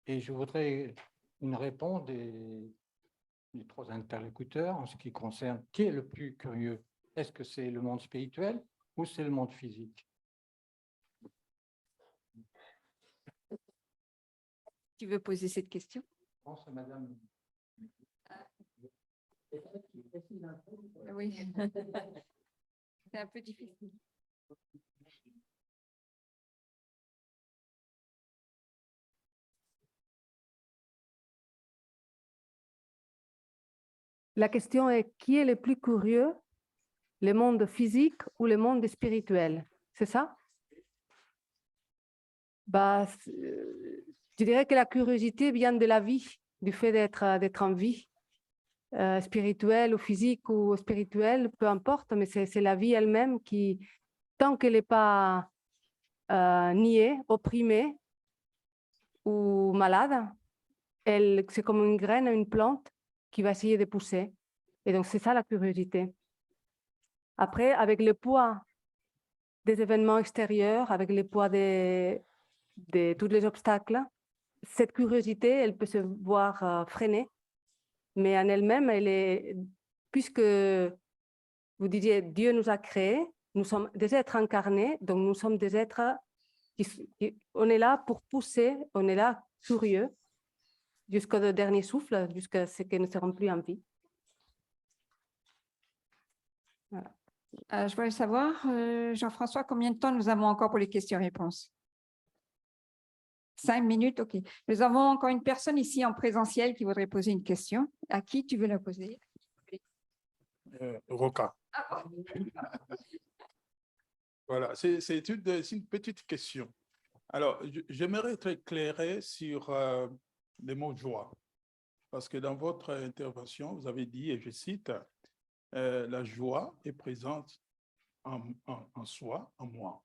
et je voudrais une réponse des 3 interlocuteurs en ce qui concerne qui est le plus curieux. Est-ce que c'est le monde spirituel ou c'est le monde physique? Tu veux poser cette question? Je pense à Madame. Oui, c'est un peu difficile. La question est qui est le plus curieux, le monde physique ou le monde spirituel? C'est ça? Je dirais que la curiosité vient de la vie, du fait d'être en vie, spirituelle ou physique ou spirituelle, peu importe, mais c'est la vie elle-même qui, tant qu'elle n'est pas niée, opprimée ou malade, c'est comme une graine, une plante qui va essayer de pousser. Et donc, c'est ça la curiosité. Après, avec le poids des événements extérieurs, avec le poids de tous les obstacles, cette curiosité, elle peut se voir freinée, mais en elle-même, puisque vous disiez, Dieu nous a créés, nous sommes des êtres incarnés, donc nous sommes des êtres, on est là pour pousser, on est là curieux, jusqu'au dernier souffle, jusqu'à ce que nous ne serons plus en vie. Voilà. Je voudrais savoir, Jean-François, combien de temps nous avons encore pour les questions-réponses? 5 minutes, OK. Nous avons encore une personne ici en présentiel qui voudrait poser une question. À qui tu veux la poser? Roca. Voilà, c'est une petite question. Alors, j'aimerais être éclairé sur les mots joie. Parce que dans votre intervention, vous avez dit, et je cite, la joie est présente en soi, en moi.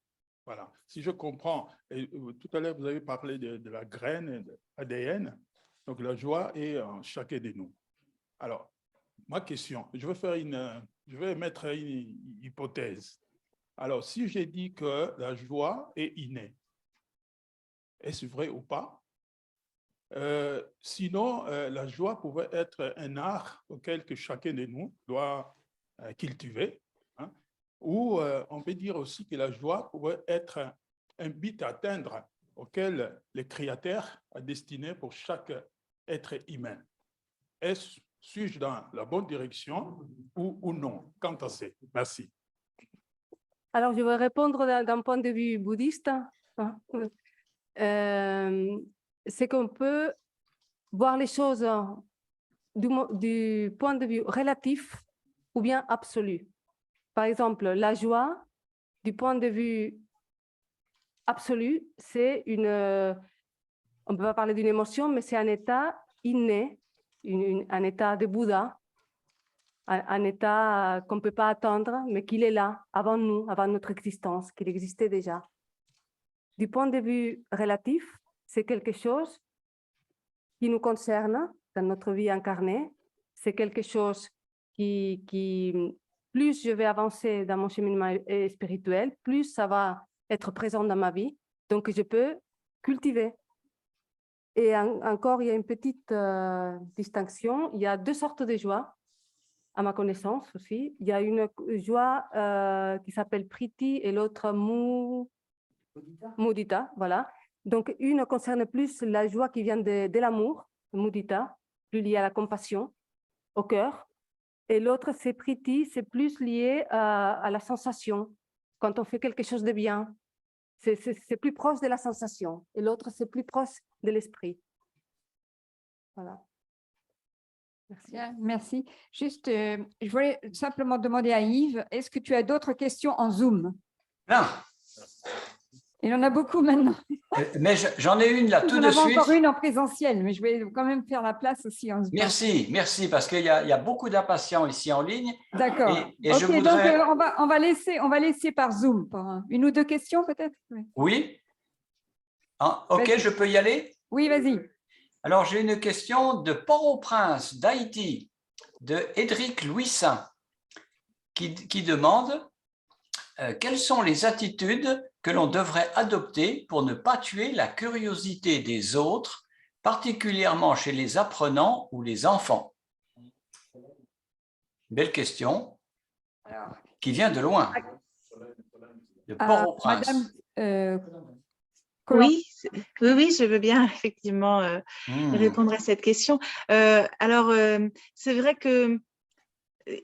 Voilà. Si je comprends, et tout à l'heure, vous avez parlé de la graine ADN, donc la joie est en chacun de nous. Alors, ma question, je vais mettre une hypothèse. Alors, si j'ai dit que la joie est innée, est-ce vrai ou pas? Sinon, la joie pouvait être un art auquel que chacun de nous doit cultiver. Hein, ou on peut dire aussi que la joie pourrait être un but à atteindre auquel le Créateur a destiné pour chaque être humain. Suis-je dans la bonne direction ou non? Quant à ça, merci. Alors, je vais répondre d'un point de vue bouddhiste. C'est qu'on peut voir les choses du point de vue relatif ou bien absolu. Par exemple, la joie, du point de vue absolu, c'est on ne peut pas parler d'une émotion, mais c'est un état inné, un état de Bouddha, un état qu'on ne peut pas attendre, mais qu'il est là, avant nous, avant notre existence, qu'il existait déjà. Du point de vue relatif, c'est quelque chose qui nous concerne dans notre vie incarnée. C'est quelque chose qui, plus je vais avancer dans mon cheminement spirituel, plus ça va être présent dans ma vie. Donc, je peux cultiver. Et encore, il y a une petite distinction. Il y a 2 sortes de joie, à ma connaissance aussi. Il y a une joie qui s'appelle Priti et l'autre Mudita, voilà. Donc, une concerne plus la joie qui vient de l'amour, Mudita, plus liée à la compassion, au cœur. Et l'autre, c'est Priti, c'est plus lié à la sensation, quand on fait quelque chose de bien. C'est plus proche de la sensation. Et l'autre, c'est plus proche de l'esprit. Voilà. Bien, merci. Juste, je voulais simplement demander à Yves, est-ce que tu as d'autres questions en Zoom? Non, Il en a beaucoup maintenant. mais j'en ai une là tout J'en de avais suite. encore une en présentiel, mais je vais quand même faire la place aussi en Zoom. Merci, merci, parce qu'il y a beaucoup d'impatients ici en ligne. D'accord. Et je Ok, voudrais... donc on va laisser par Zoom. Une ou deux questions peut-être? Oui? Ah, ok, Vas-y. je peux y aller? Oui, vas-y. Alors, j'ai une question de Port-au-Prince, d'Haïti, de Édric Louissin, qui demande quelles sont les attitudes que l'on devrait adopter pour ne pas tuer la curiosité des autres, particulièrement chez les apprenants ou les enfants? Belle question, qui vient de loin, de Port-au-Prince. Madame Oui, oui, je veux bien effectivement répondre à cette question. C'est vrai que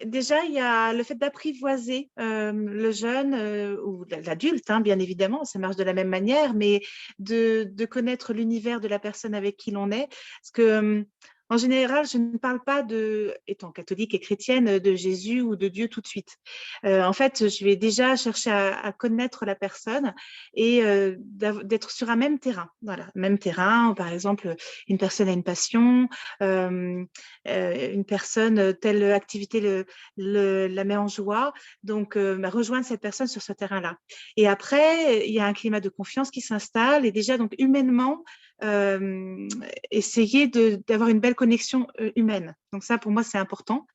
déjà, il y a le fait d'apprivoiser le jeune ou l'adulte, hein, bien évidemment, ça marche de la même manière, mais de connaître l'univers de la personne avec qui l'on est. Parce que, en général, je ne parle pas étant catholique et chrétienne, de Jésus ou de Dieu tout de suite. En fait, je vais déjà chercher à connaître la personne et d'être sur un même terrain. Voilà, même terrain. Par exemple, une personne a une passion, une personne, telle activité la met en joie. Donc, rejoindre cette personne sur ce terrain-là. Et après, il y a un climat de confiance qui s'installe et déjà, donc, humainement, essayer d'avoir une belle connexion humaine. Donc ça, pour moi, c'est important.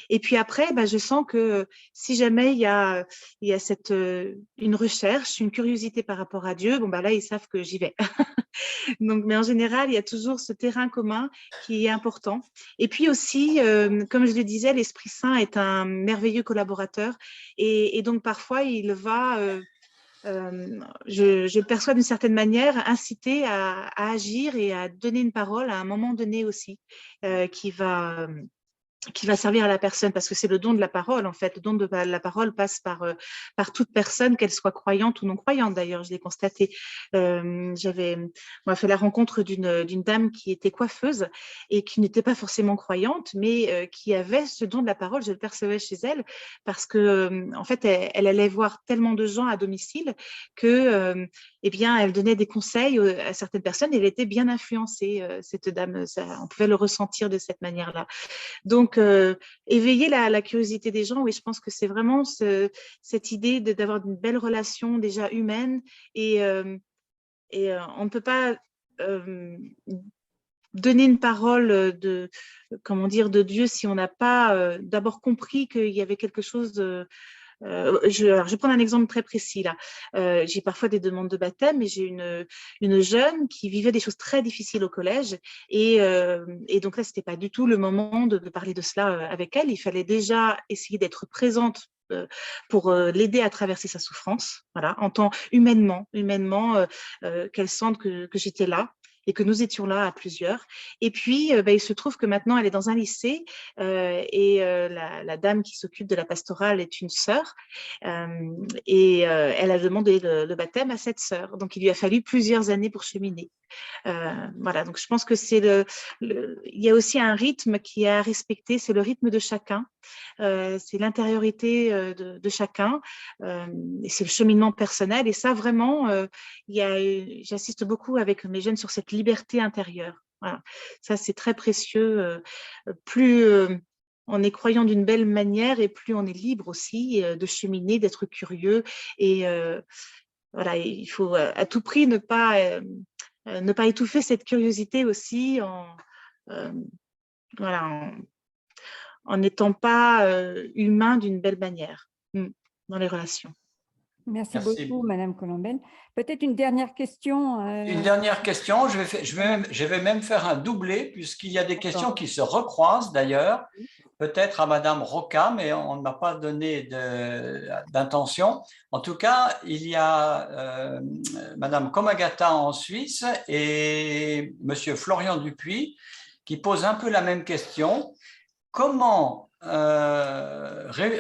Et puis après, je sens que si jamais il y a une recherche, une curiosité par rapport à Dieu, là, ils savent que j'y vais. Donc, mais en général, il y a toujours ce terrain commun qui est important. Et puis aussi, comme je le disais, l'Esprit Saint est un merveilleux collaborateur. Et donc, parfois, il va... je le perçois d'une certaine manière, inciter à agir et à donner une parole à un moment donné aussi, qui va servir à la personne, parce que c'est le don de la parole, en fait. Le don de la parole passe par toute personne, qu'elle soit croyante ou non croyante, d'ailleurs, je l'ai constaté. J'avais fait la rencontre d'une dame qui était coiffeuse et qui n'était pas forcément croyante, mais qui avait ce don de la parole, je le percevais chez elle, parce que, en fait, elle allait voir tellement de gens à domicile que, elle donnait des conseils à certaines personnes et elle était bien influencée, cette dame. On pouvait le ressentir de cette manière-là. Donc, éveiller la curiosité des gens, oui, je pense que c'est vraiment cette idée d'avoir une belle relation déjà humaine et on ne peut pas donner une parole de Dieu si on n'a pas d'abord compris qu'il y avait quelque chose de... je vais prendre un exemple très précis là. J'ai parfois des demandes de baptême et j'ai une jeune qui vivait des choses très difficiles au collège et donc là, c'était pas du tout le moment de parler de cela avec elle. Il fallait déjà essayer d'être présente pour l'aider à traverser sa souffrance, voilà, en tant humainement, qu'elle sente que j'étais là et que nous étions là à plusieurs. Et puis, il se trouve que maintenant, elle est dans un lycée et la dame qui s'occupe de la pastorale est une sœur et elle a demandé le baptême à cette sœur. Donc, il lui a fallu plusieurs années pour cheminer. Voilà, donc je pense que il y a aussi un rythme qui est à respecter, c'est le rythme de chacun, c'est l'intériorité de chacun, et c'est le cheminement personnel. Et ça, vraiment, j'assiste beaucoup avec mes jeunes sur cette liberté intérieure. Voilà, ça c'est très précieux. Plus on est croyant d'une belle manière et plus on est libre aussi de cheminer, d'être curieux. Et voilà, il faut à tout prix ne pas étouffer cette curiosité aussi en n'étant pas humain d'une belle manière dans les relations. Merci beaucoup, Madame Colombel. Peut-être une dernière question. Une dernière question, je vais même faire un doublé puisqu'il y a des questions qui se recroisent d'ailleurs, peut-être à Madame Roca, mais on ne m'a pas donné d'intention. En tout cas, il y a Madame Komagata en Suisse et Monsieur Florian Dupuis qui posent un peu la même question. Comment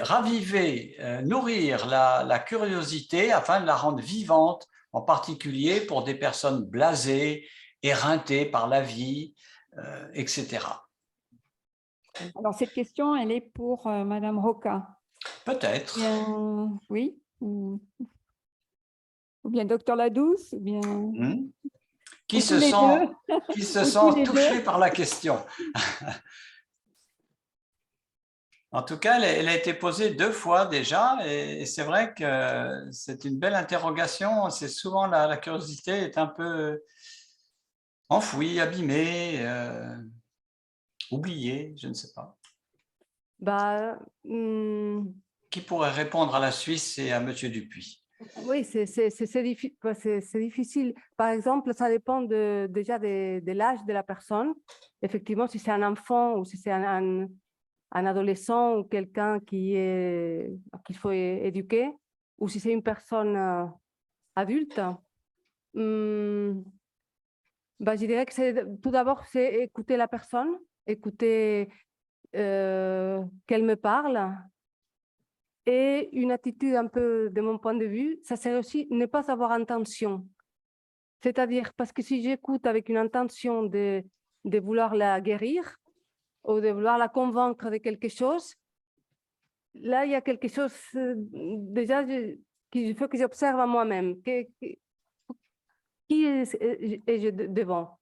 raviver, nourrir la curiosité afin de la rendre vivante, en particulier pour des personnes blasées, éreintées par la vie, etc. Alors, cette question, elle est pour Madame Roca. Peut-être. Oui, ou bien Docteur Ladouce, ou bien... Qui ou se tous les sent, deux. qui se Ou tous sent les touché deux. par la question? En tout cas, elle a été posée 2 fois déjà et c'est vrai que c'est une belle interrogation. C'est souvent la curiosité est un peu enfouie, abîmée, oubliée, je ne sais pas. Bah, Qui pourrait répondre à la Suisse et à Monsieur Dupuis? oui, c'est difficile. Par exemple, ça dépend déjà de l'âge de la personne. Effectivement, si c'est un enfant ou si c'est un adolescent ou quelqu'un qu'il faut éduquer, ou si c'est une personne adulte, bah, je dirais que tout d'abord, c'est écouter la personne, écouter qu'elle me parle. Et une attitude un peu, de mon point de vue, ça serait aussi ne pas avoir intention. C'est-à-dire, parce que si j'écoute avec une intention de vouloir la guérir ou de vouloir la convaincre de quelque chose, là, il y a quelque chose déjà qu'il faut que j'observe à moi-même. Qui est-je devant?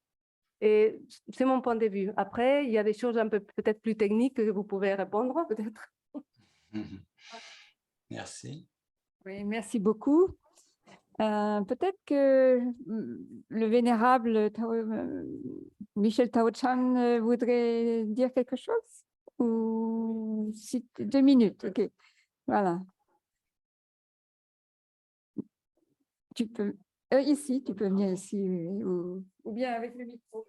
Et c'est mon point de vue. Après, il y a des choses un peu peut-être plus techniques que vous pouvez répondre, peut-être. Merci. Oui, merci beaucoup. Peut-être que le vénérable Michel Tao-Chan voudrait dire quelque chose? Ou 2 minutes, ok. Voilà. Tu peux, ici, tu peux venir ici, ou bien avec le micro.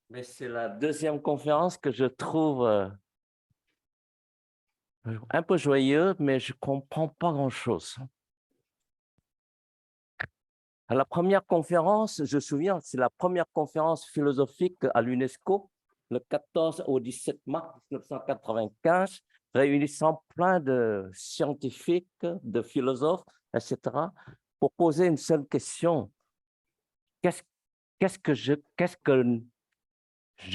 Mais c'est la deuxième conférence que je trouve un peu joyeuse, mais je ne comprends pas grand-chose. À la première conférence, je me souviens, c'est la première conférence philosophique à l'UNESCO, le 14 au 17 mars 1995, réunissant plein de scientifiques, de philosophes, etc., pour poser une seule question. Qu'est-ce que je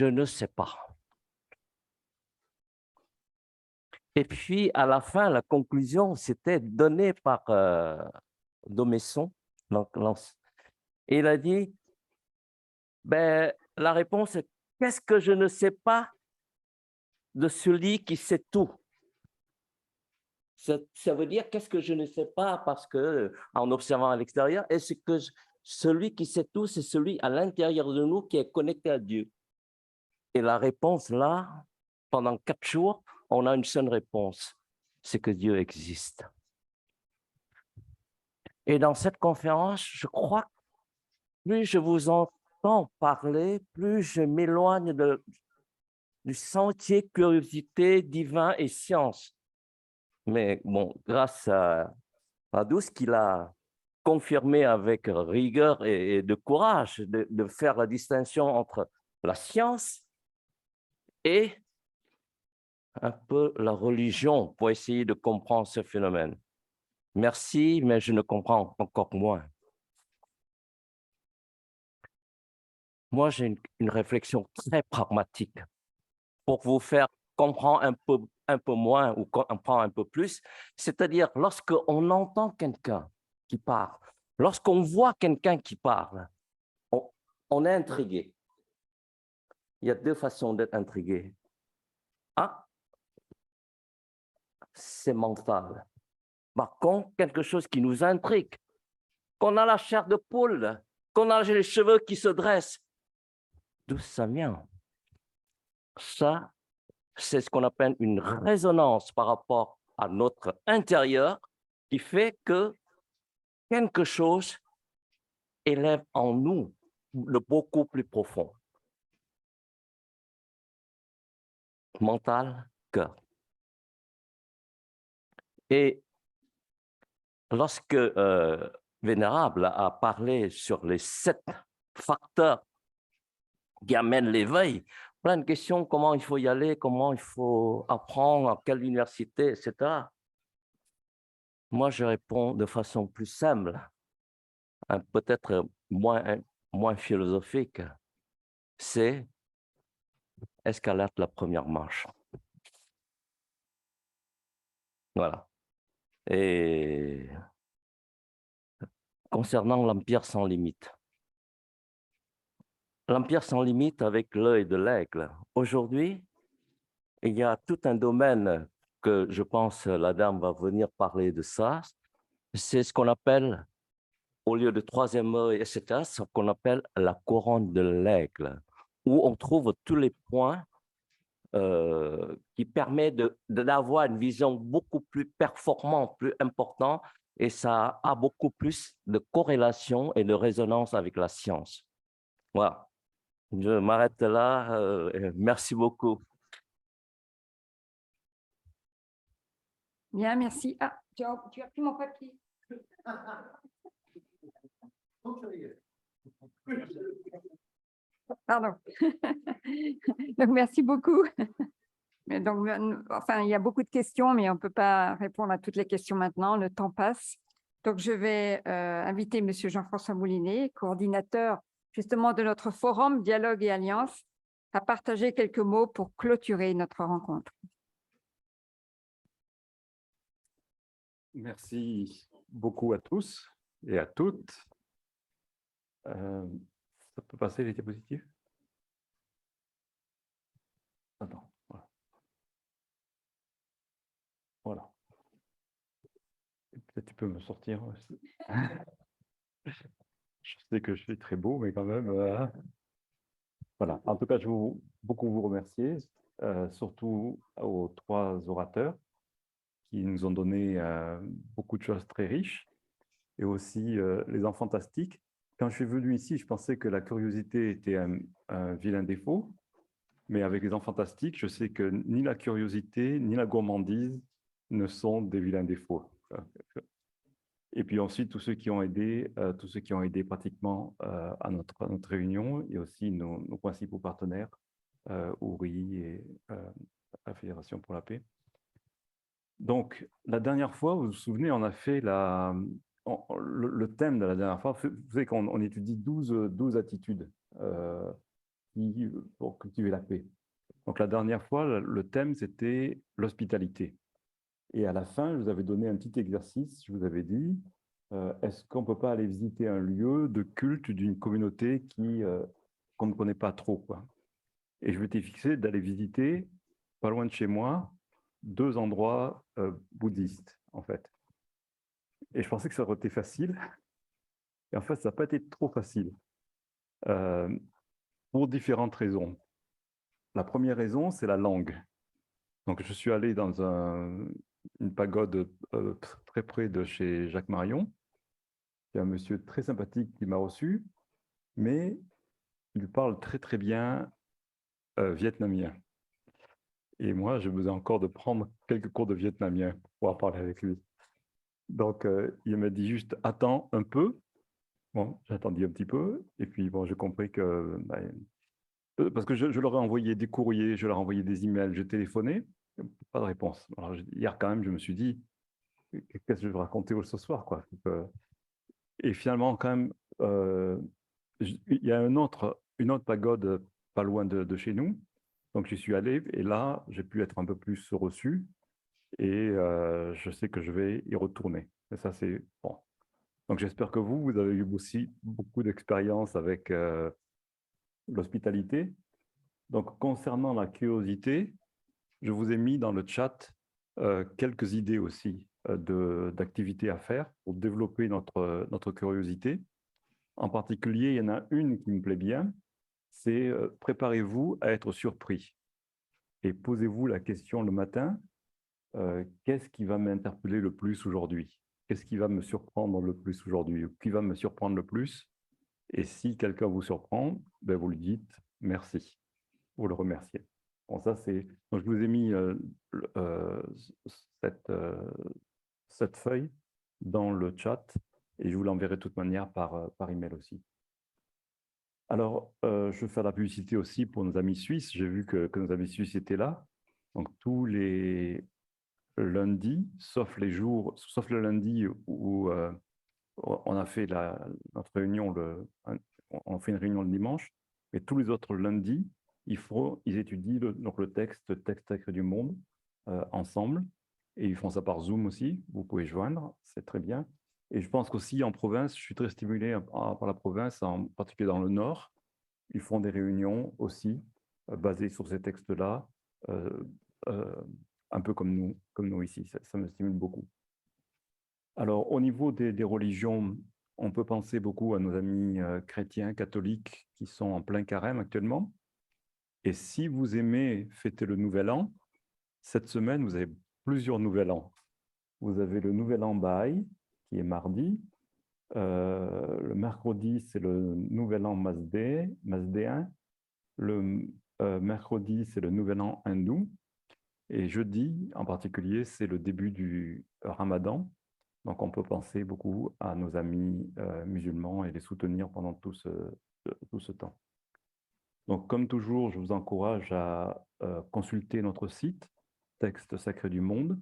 ne sais pas? Et puis, à la fin, la conclusion, c'était donnée par Domesson. Et il a dit, ben, la réponse est, qu'est-ce que je ne sais pas de celui qui sait tout? Ça veut dire, qu'est-ce que je ne sais pas parce que, en observant à l'extérieur, est-ce que celui qui sait tout, c'est celui à l'intérieur de nous qui est connecté à Dieu? Et la réponse, là, pendant 4 jours, on a une seule réponse, c'est que Dieu existe. Et dans cette conférence, je crois que plus je vous entends parler, plus je m'éloigne du sentier curiosité, divin et science. Mais bon, grâce à Douce qui l'a confirmé avec rigueur et de courage de faire la distinction entre la science et un peu la religion pour essayer de comprendre ce phénomène. Merci, mais je ne comprends encore moins. Moi, j'ai une réflexion très pragmatique pour vous faire comprendre un peu moins ou comprendre un peu plus. C'est-à-dire, lorsqu'on entend quelqu'un qui parle, lorsqu'on voit quelqu'un qui parle, on est intrigué. Il y a 2 façons d'être intrigué. C'est mental. Par contre, quelque chose qui nous intrigue, qu'on a la chair de poule, qu'on a les cheveux qui se dressent, d'où ça vient? Ça, c'est ce qu'on appelle une résonance par rapport à notre intérieur qui fait que quelque chose élève en nous le beaucoup plus profond. Mental, cœur. Et lorsque Vénérable a parlé sur les 7 facteurs qui amènent l'éveil, plein de questions, comment il faut y aller, comment il faut apprendre, à quelle université, etc. Moi, je réponds de façon plus simple, peut-être moins philosophique. c'est escalade la première marche. Voilà. Et concernant l'Empire sans limite. L'Empire sans limite avec l'œil de l'aigle. Aujourd'hui, il y a tout un domaine que je pense la dame va venir parler de ça. C'est ce qu'on appelle, au lieu de troisième œil, etc., ce qu'on appelle la couronne de l'aigle, où on trouve tous les points qui permettent d'avoir une vision beaucoup plus performante, plus importante, et ça a beaucoup plus de corrélation et de résonance avec la science. Voilà. Je m'arrête là. Merci beaucoup. Bien, merci. Ah, tu as pris mon papier. Pardon. Donc, merci beaucoup. Mais donc, enfin, il y a beaucoup de questions, mais on ne peut pas répondre à toutes les questions maintenant. Le temps passe. Donc, je vais inviter M. Jean-François Moulinet, coordinateur justement de notre forum Dialogue et Alliance, à partager quelques mots pour clôturer notre rencontre. Merci beaucoup à tous et à toutes. Ça peut passer les diapositives? Attends, voilà. Voilà. Peut-être tu peux me sortir aussi. Je sais que je suis très beau, mais quand même. Voilà. En tout cas, je veux beaucoup vous remercier, surtout aux trois orateurs qui nous ont donné beaucoup de choses très riches, et aussi les enfants fantastiques. Quand je suis venu ici, je pensais que la curiosité était un vilain défaut, mais avec les enfants fantastiques, je sais que ni la curiosité, ni la gourmandise ne sont des vilains défauts. Et puis ensuite, tous ceux qui ont aidé pratiquement à notre réunion, et aussi nos principaux partenaires, OURI et la Fédération pour la paix. Donc, la dernière fois, vous vous souvenez, on a fait le thème de la dernière fois. Vous savez qu'on étudie 12 attitudes pour cultiver la paix. Donc, la dernière fois, le thème, c'était l'hospitalité. Et à la fin, je vous avais donné un petit exercice. Je vous avais dit, est-ce qu'on ne peut pas aller visiter un lieu de culte d'une communauté qu'on ne connaît pas trop, quoi. Et je m'étais fixé d'aller visiter, pas loin de chez moi, 2 endroits bouddhistes, en fait. Et je pensais que ça aurait été facile. Et en fait, ça n'a pas été trop facile. Pour différentes raisons. La première raison, c'est la langue. Donc, je suis allé dans une pagode très près de chez Jacques Marion. Il y a un monsieur très sympathique qui m'a reçu, mais il parle très, très bien vietnamien. Et moi, j'ai besoin encore de prendre quelques cours de vietnamien pour pouvoir parler avec lui. Donc, il m'a dit juste, attends un peu. Bon, j'ai attendu un petit peu. Et puis, bon, j'ai compris que... parce que je leur ai envoyé des courriers, je leur ai envoyé des emails, j'ai téléphoné, pas de réponse. Alors, hier, quand même, je me suis dit, qu'est-ce que je vais raconter ce soir, quoi. Et finalement, quand même, il y a une autre pagode pas loin de chez nous. Donc, j'y suis allé et là, j'ai pu être un peu plus reçu et je sais que je vais y retourner. Et ça, c'est bon. Donc, j'espère que vous avez eu aussi beaucoup d'expérience avec l'hospitalité. Donc, concernant la curiosité, je vous ai mis dans le chat quelques idées aussi d'activités à faire pour développer notre curiosité. En particulier, il y en a une qui me plaît bien, c'est préparez-vous à être surpris. Et posez-vous la question le matin, qu'est-ce qui va m'interpeller le plus aujourd'hui? Qu'est-ce qui va me surprendre le plus aujourd'hui? Qui va me surprendre le plus? Et si quelqu'un vous surprend, ben vous lui dites merci, vous le remerciez. Bon, ça c'est... Donc, je vous ai mis cette feuille dans le chat et je vous l'enverrai de toute manière par email aussi. Alors, je veux faire la publicité aussi pour nos amis suisses. J'ai vu que nos amis suisses étaient là. Donc, tous les lundis, sauf le lundi où on a fait notre réunion, on fait une réunion le dimanche. Mais tous les autres lundis, ils étudient le texte sacré du monde ensemble. Et ils font ça par Zoom aussi. Vous pouvez joindre, c'est très bien. Et je pense qu'aussi en province, je suis très stimulé par la province, en particulier dans le Nord. Ils font des réunions aussi basées sur ces textes-là, un peu comme nous ici. Ça me stimule beaucoup. Alors, au niveau des religions, on peut penser beaucoup à nos amis chrétiens, catholiques, qui sont en plein carême actuellement. Et si vous aimez fêter le Nouvel An, cette semaine, vous avez plusieurs Nouvel An. Vous avez le Nouvel An Baha'i, qui est mardi. Le mercredi, c'est le Nouvel An mazdéen. Le mercredi, c'est le Nouvel An hindou. Et jeudi, en particulier, c'est le début du Ramadan. Donc, on peut penser beaucoup à nos amis musulmans et les soutenir pendant tout ce temps. Donc, comme toujours, je vous encourage à consulter notre site, Texte Sacré du Monde.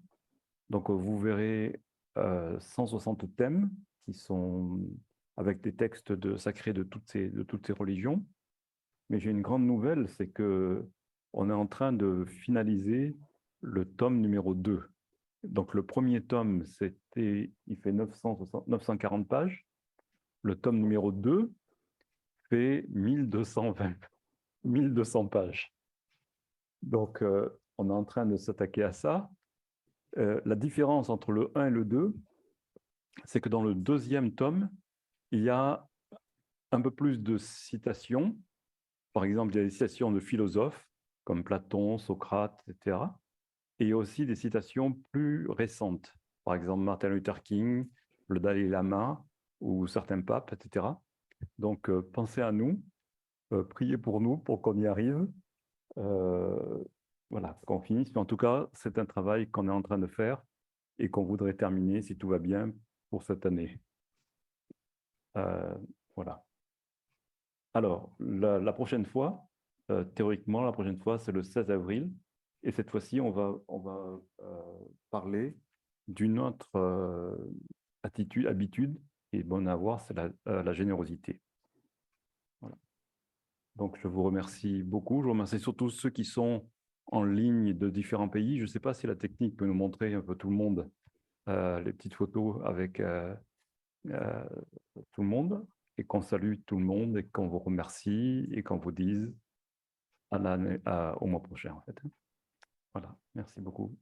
Donc, vous verrez 160 thèmes qui sont avec des textes sacrés de toutes ces religions. Mais j'ai une grande nouvelle, c'est qu'on est en train de finaliser le tome numéro 2. Donc, le premier tome, il fait 940 pages. Le tome numéro 2 fait 1200 pages. Donc, on est en train de s'attaquer à ça. La différence entre le 1 et le 2, c'est que dans le deuxième tome, il y a un peu plus de citations. Par exemple, il y a des citations de philosophes comme Platon, Socrate, etc. Et il y a aussi des citations plus récentes. Par exemple, Martin Luther King, le Dalai Lama ou certains papes, etc. Donc, pensez à nous, priez pour nous pour qu'on y arrive. Voilà, qu'on finisse. Mais en tout cas, c'est un travail qu'on est en train de faire et qu'on voudrait terminer, si tout va bien, pour cette année. Voilà. Alors, la prochaine fois, théoriquement, la prochaine fois, c'est le 16 avril. Et cette fois-ci, on va parler d'une autre habitude qui est bonne à avoir, c'est la générosité. Voilà. Donc, je vous remercie beaucoup. Je remercie surtout ceux qui sont en ligne de différents pays. Je ne sais pas si la technique peut nous montrer un peu tout le monde, les petites photos avec tout le monde, et qu'on salue tout le monde et qu'on vous remercie et qu'on vous dise au mois prochain, en fait. Voilà, merci beaucoup.